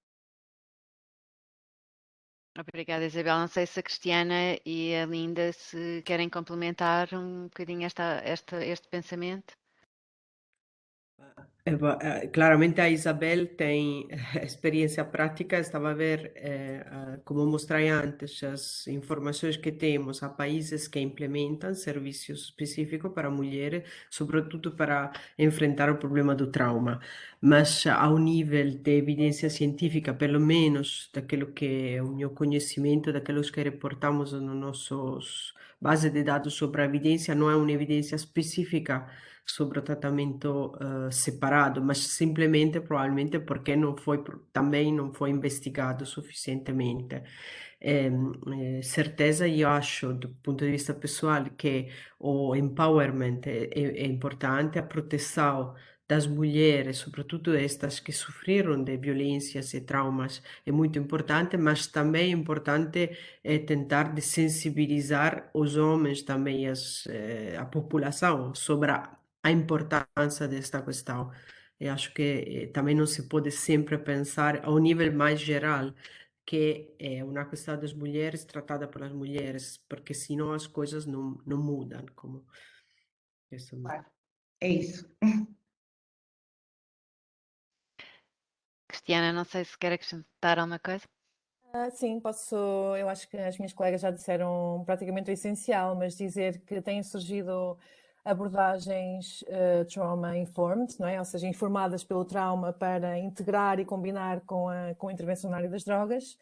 Obrigada, Isabel. Não sei se a Cristiana e a Linda se querem complementar um bocadinho este pensamento. Claramente a Isabel tem experiência prática, estava a ver, como mostrei antes, as informações que temos. Há países que implementam serviços específicos para mulheres, sobretudo para enfrentar o problema do trauma, mas ao nível de evidência científica, pelo menos daquilo que é o meu conhecimento, daqueles que reportamos nos nossos bases de dados sobre a evidência, não é uma evidência específica sobre o tratamento separado, mas simplesmente provavelmente porque também não foi investigado suficientemente. Certeza, io acho, do ponto di vista pessoal, que o empowerment é importante, a proteção das mulheres, sobretudo estas que sofreram de violências e traumas, é muito importante, mas também é importante tentar de sensibilizar os homens, também a população, sobre a importância desta questão. Eu acho que também não se pode sempre pensar ao nível mais geral, que é uma questão das mulheres tratada pelas mulheres, porque senão as coisas não mudam. Como isso. Claro, é isso. Cristiana, não sei se quer acrescentar alguma coisa. Sim, posso. Eu acho que as minhas colegas já disseram praticamente o essencial, mas dizer que têm surgido abordagens trauma-informed, não é? Ou seja, informadas pelo trauma para integrar e combinar com a intervenção na área das drogas.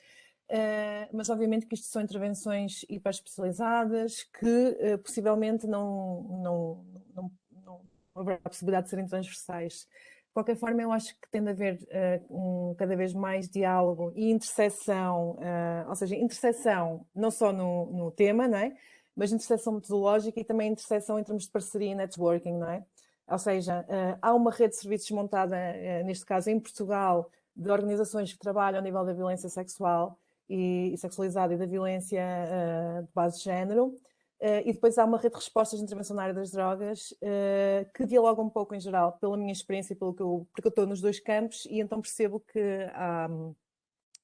Mas obviamente que isto são intervenções hiper-especializadas que possivelmente não haverá a possibilidade de serem transversais. De qualquer forma, eu acho que tem de haver cada vez mais diálogo e interseção, ou seja, interseção não só no tema, não é? Mas interseção metodológica e também interseção em termos de parceria e networking, não é? Ou seja, há uma rede de serviços montada, neste caso em Portugal, de organizações que trabalham a nível da violência sexual e sexualizada e da violência de base de género. E depois há uma rede de respostas de intervenção na área das drogas que dialoga um pouco em geral, pela minha experiência, porque eu estou nos dois campos e então percebo que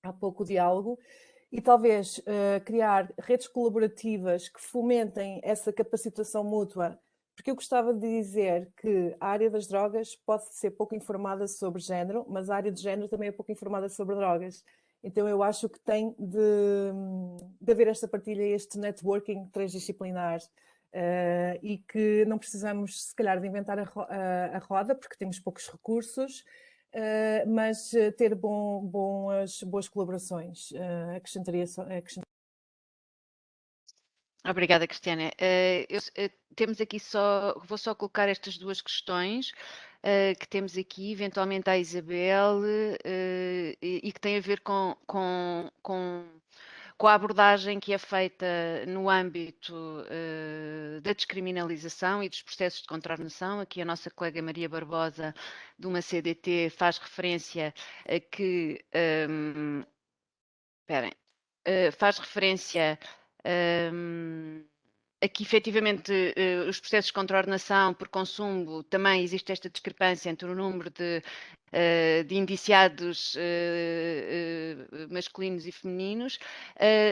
há pouco diálogo e talvez criar redes colaborativas que fomentem essa capacitação mútua, porque eu gostava de dizer que a área das drogas pode ser pouco informada sobre género, mas a área de género também é pouco informada sobre drogas. Então eu acho que tem de haver esta partilha, este networking transdisciplinar e que não precisamos, se calhar, de inventar a roda, porque temos poucos recursos, mas ter boas colaborações. Acrescentaria só. Obrigada, Cristiana. Temos aqui vou só colocar estas duas questões que temos aqui, eventualmente à Isabel, e que tem a ver com com a abordagem que é feita no âmbito da descriminalização e dos processos de contraordenação. Aqui a nossa colega Maria Barbosa, de uma CDT, faz referência a que... faz referência a que efetivamente os processos de contraordenação por consumo, também existe esta discrepância entre o número de indiciados masculinos e femininos,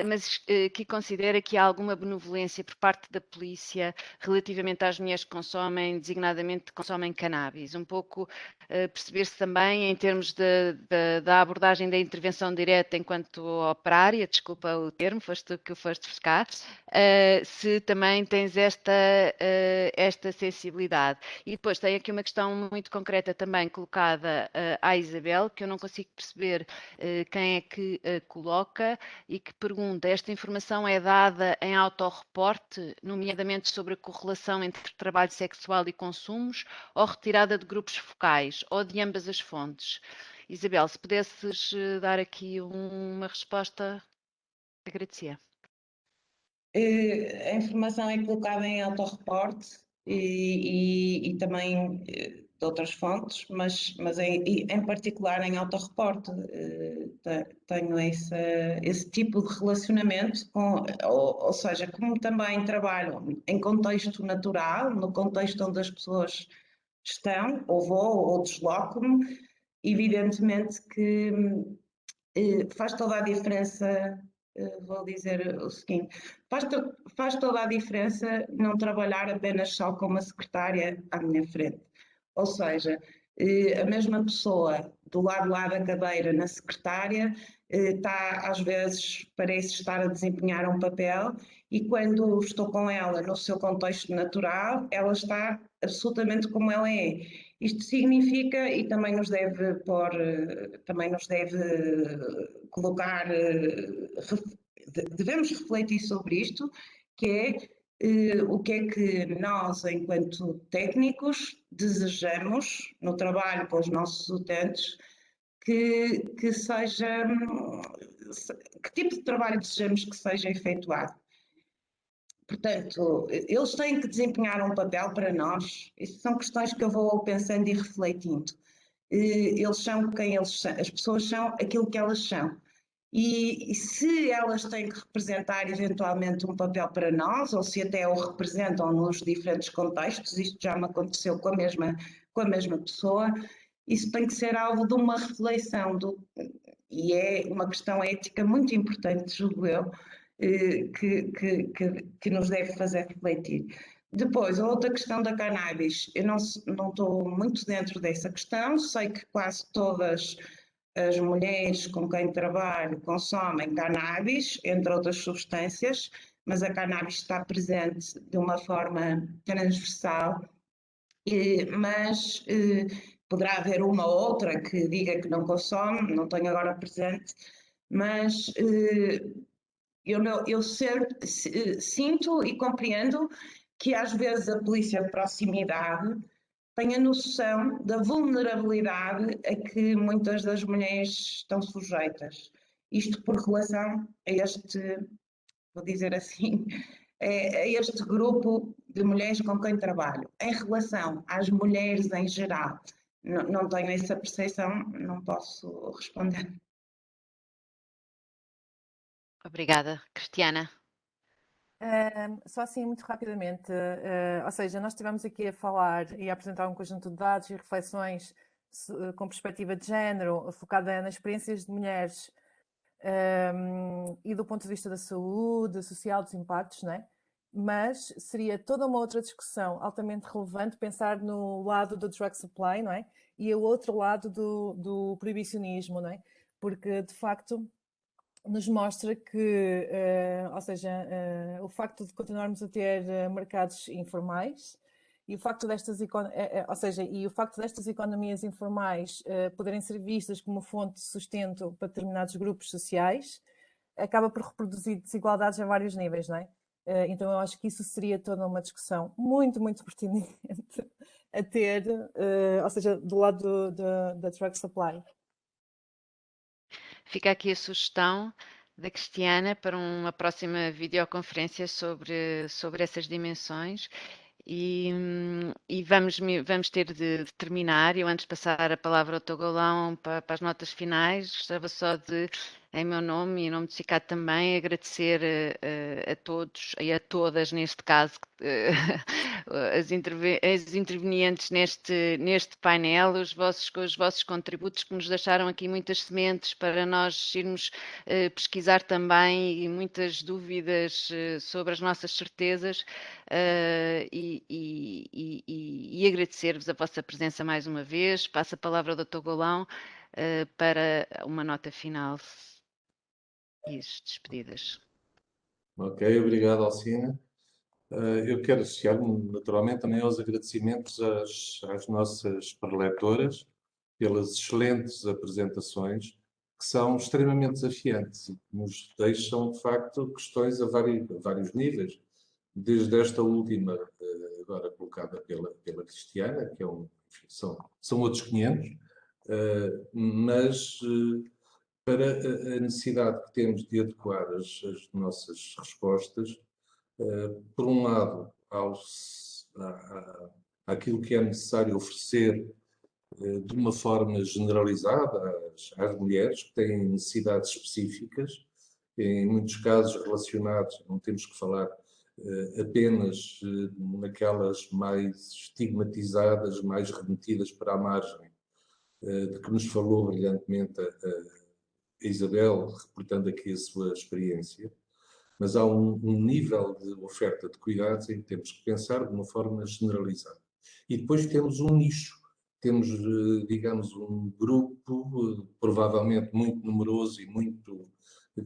mas que considera que há alguma benevolência por parte da polícia relativamente às mulheres que consomem, designadamente consomem cannabis. Um pouco perceber-se também em termos da abordagem da intervenção direta enquanto operária, desculpa o termo, foste tu que o foste buscar, se também tens esta sensibilidade. E depois tem aqui uma questão muito concreta também colocada à Isabel, que eu não consigo perceber quem é que coloca e que pergunta: esta informação é dada em autorreporte, nomeadamente sobre a correlação entre trabalho sexual e consumos, ou retirada de grupos focais, ou de ambas as fontes? Isabel, se pudesses dar aqui uma resposta, agradecia. A informação é colocada em autorreporte e também de outras fontes, mas em particular em autorreporte. Tenho esse tipo de relacionamento, ou seja, como também trabalho em contexto natural, no contexto onde as pessoas estão, ou vou, ou desloco-me, evidentemente que faz toda a diferença. Vou dizer o seguinte: faz toda a diferença não trabalhar apenas só com uma secretária à minha frente. Ou seja, a mesma pessoa do lado lá da cadeira na secretária está, às vezes, parece estar a desempenhar um papel, e quando estou com ela no seu contexto natural, ela está absolutamente como ela é. Isto significa, e também nos deve colocar, devemos refletir sobre isto, que é o que é que nós, enquanto técnicos, desejamos no trabalho com os nossos utentes, que seja, que tipo de trabalho desejamos que seja efetuado. Portanto, eles têm que desempenhar um papel para nós. Isso são questões que eu vou pensando e refletindo. Eles são quem eles são, as pessoas são aquilo que elas são. E se elas têm que representar eventualmente um papel para nós, ou se até o representam nos diferentes contextos, isto já me aconteceu com a mesma pessoa, isso tem que ser alvo de uma reflexão, e é uma questão ética muito importante, julgo eu, que nos deve fazer refletir. Depois, a outra questão da cannabis, eu não estou muito dentro dessa questão, sei que quase todas as mulheres com quem trabalho consomem cannabis, entre outras substâncias, mas a cannabis está presente de uma forma transversal, mas poderá haver uma ou outra que diga que não consome, não tenho agora presente, mas eu sinto e compreendo que às vezes a polícia de proximidade tem a noção da vulnerabilidade a que muitas das mulheres estão sujeitas. Isto por relação a este, vou dizer assim, a este grupo de mulheres com quem trabalho. Em relação às mulheres em geral, não tenho essa percepção, não posso responder. Obrigada. Cristiana. Só assim, muito rapidamente, ou seja, nós estivemos aqui a falar e a apresentar um conjunto de dados e reflexões com perspectiva de género, focada nas experiências de mulheres e do ponto de vista da saúde social, dos impactos, não é? Mas seria toda uma outra discussão altamente relevante pensar no lado do drug supply, não é? E o outro lado do proibicionismo, não é? Porque, de facto, nos mostra que, ou seja, o facto de continuarmos a ter mercados informais e o facto destas, ou seja, e o facto destas economias informais poderem ser vistas como fonte de sustento para determinados grupos sociais, acaba por reproduzir desigualdades a vários níveis, não é? Então eu acho que isso seria toda uma discussão muito, muito pertinente a ter, ou seja, do lado da drug supply. Fica aqui a sugestão da Cristiana para uma próxima videoconferência sobre essas dimensões. E vamos ter de terminar. Eu, antes de passar a palavra ao Togolão para as notas finais, gostava só de, em meu nome e em nome do CICAD também, agradecer a todos e a todas, neste caso, as intervenientes neste painel, os vossos contributos que nos deixaram aqui muitas sementes para nós irmos pesquisar também, e muitas dúvidas sobre as nossas certezas. E agradecer-vos a vossa presença mais uma vez. Passo a palavra ao Dr. Golão para uma nota final e as despedidas. Ok, obrigado, Alcina. Eu quero associar-me naturalmente também aos agradecimentos às nossas preletoras pelas excelentes apresentações, que são extremamente desafiantes e que nos deixam, de facto, questões a vários níveis. Desde esta última, agora colocada pela Cristiana, que enfim, são outros 500, mas para a necessidade que temos de adequar as nossas respostas, por um lado, àquilo que é necessário oferecer de uma forma generalizada às mulheres que têm necessidades específicas, em muitos casos relacionados, não temos que falar apenas naquelas mais estigmatizadas, mais remetidas para a margem, de que nos falou brilhantemente a Isabel, reportando aqui a sua experiência, mas há um nível de oferta de cuidados em que temos que pensar de uma forma generalizada. E depois temos um nicho, temos, digamos, um grupo provavelmente muito numeroso e muito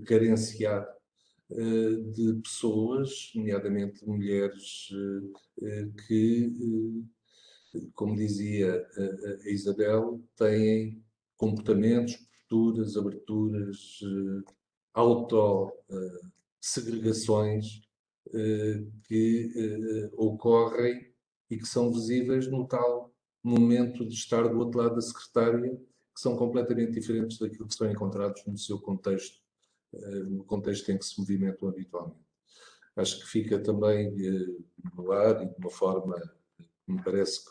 carenciado de pessoas, nomeadamente mulheres, que, como dizia a Isabel, têm comportamentos, posturas, aberturas, segregações que ocorrem e que são visíveis no tal momento de estar do outro lado da secretária, que são completamente diferentes daquilo que são encontrados no seu contexto, no contexto em que se movimentam habitualmente. Acho que fica também no ar e de uma forma que me parece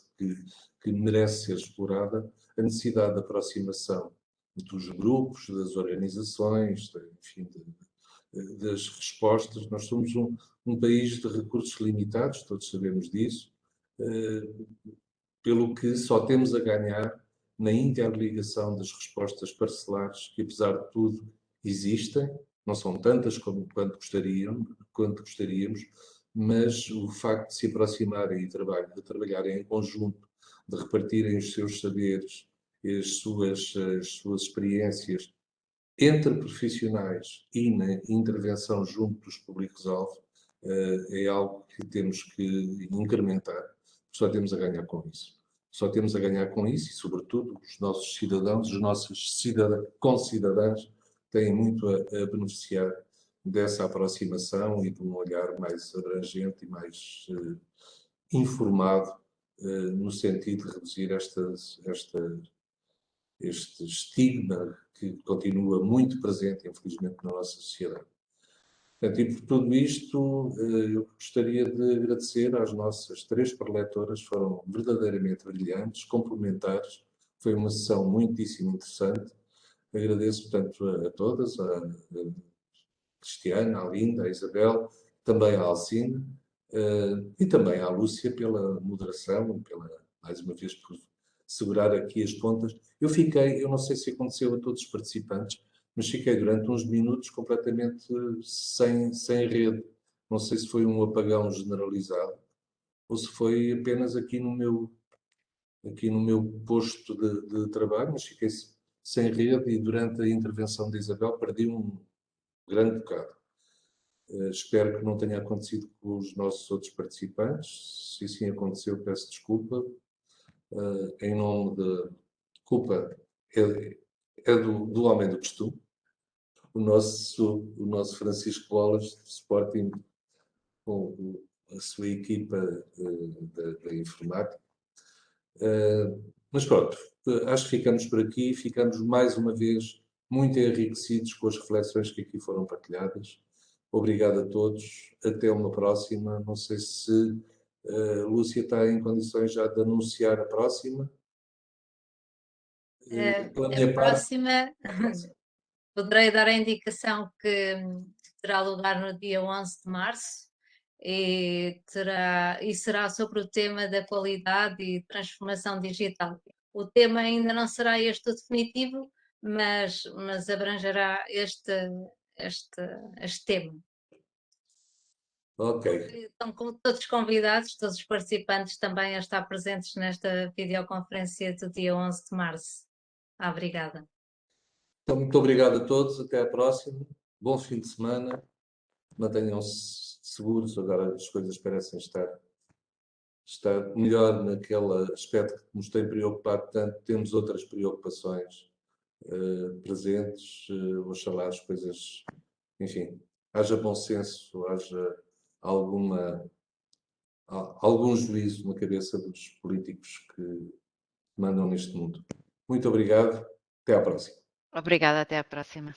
que merece ser explorada a necessidade de aproximação dos grupos, das organizações, enfim, das respostas. Nós somos um país de recursos limitados, todos sabemos disso, pelo que só temos a ganhar na interligação das respostas parcelares, que apesar de tudo existem, não são tantas quanto gostaríamos, mas o facto de se aproximarem e de trabalharem em conjunto, de repartirem os seus saberes e as suas experiências entre profissionais e na intervenção junto dos públicos-alvo, é algo que temos que incrementar. Só temos a ganhar com isso. Só temos a ganhar com isso e, sobretudo, os nossos cidadãos, os nossos concidadãos têm muito a beneficiar dessa aproximação e de um olhar mais abrangente e mais informado, no sentido de reduzir este estigma que continua muito presente, infelizmente, na nossa sociedade. Portanto, e por tudo isto, eu gostaria de agradecer às nossas 3 preletoras, foram verdadeiramente brilhantes, complementares, foi uma sessão muitíssimo interessante. Agradeço, portanto, a todas, a Cristiana, a Linda, a Isabel, também à Alcina, e também à Lúcia pela moderação, mais uma vez, por segurar aqui as pontas. Eu não sei se aconteceu a todos os participantes, mas fiquei durante uns minutos completamente sem rede. Não sei se foi um apagão generalizado ou se foi apenas aqui no meu posto de trabalho, mas fiquei sem rede e durante a intervenção de Isabel perdi um grande bocado. Espero que não tenha acontecido com os nossos outros participantes. Se assim aconteceu, peço desculpa. Em nome de... Culpa é do homem do costume. O nosso Francisco Bolas, do Sporting, com a sua equipa da informática. Mas pronto, acho que ficamos por aqui. Ficamos mais uma vez muito enriquecidos com as reflexões que aqui foram partilhadas. Obrigado a todos. Até uma próxima. Não sei se Lúcia está em condições já de anunciar a próxima. Pela minha A próxima, poderei dar a indicação que terá lugar no dia 11 de março e será sobre o tema da qualidade e transformação digital. O tema ainda não será este o definitivo, mas abrangerá este tema. Ok. Estão todos convidados, todos os participantes também a estar presentes nesta videoconferência do dia 11 de março. Obrigada. Então, muito obrigado a todos. Até à próxima. Bom fim de semana. Mantenham-se seguros. Agora as coisas parecem estar melhor naquele aspecto que nos tem preocupado tanto. Temos outras preocupações presentes. Oxalá as coisas, enfim, haja bom senso, haja algum juízo na cabeça dos políticos que mandam neste mundo. Muito obrigado. Até à próxima. Obrigada, até à próxima.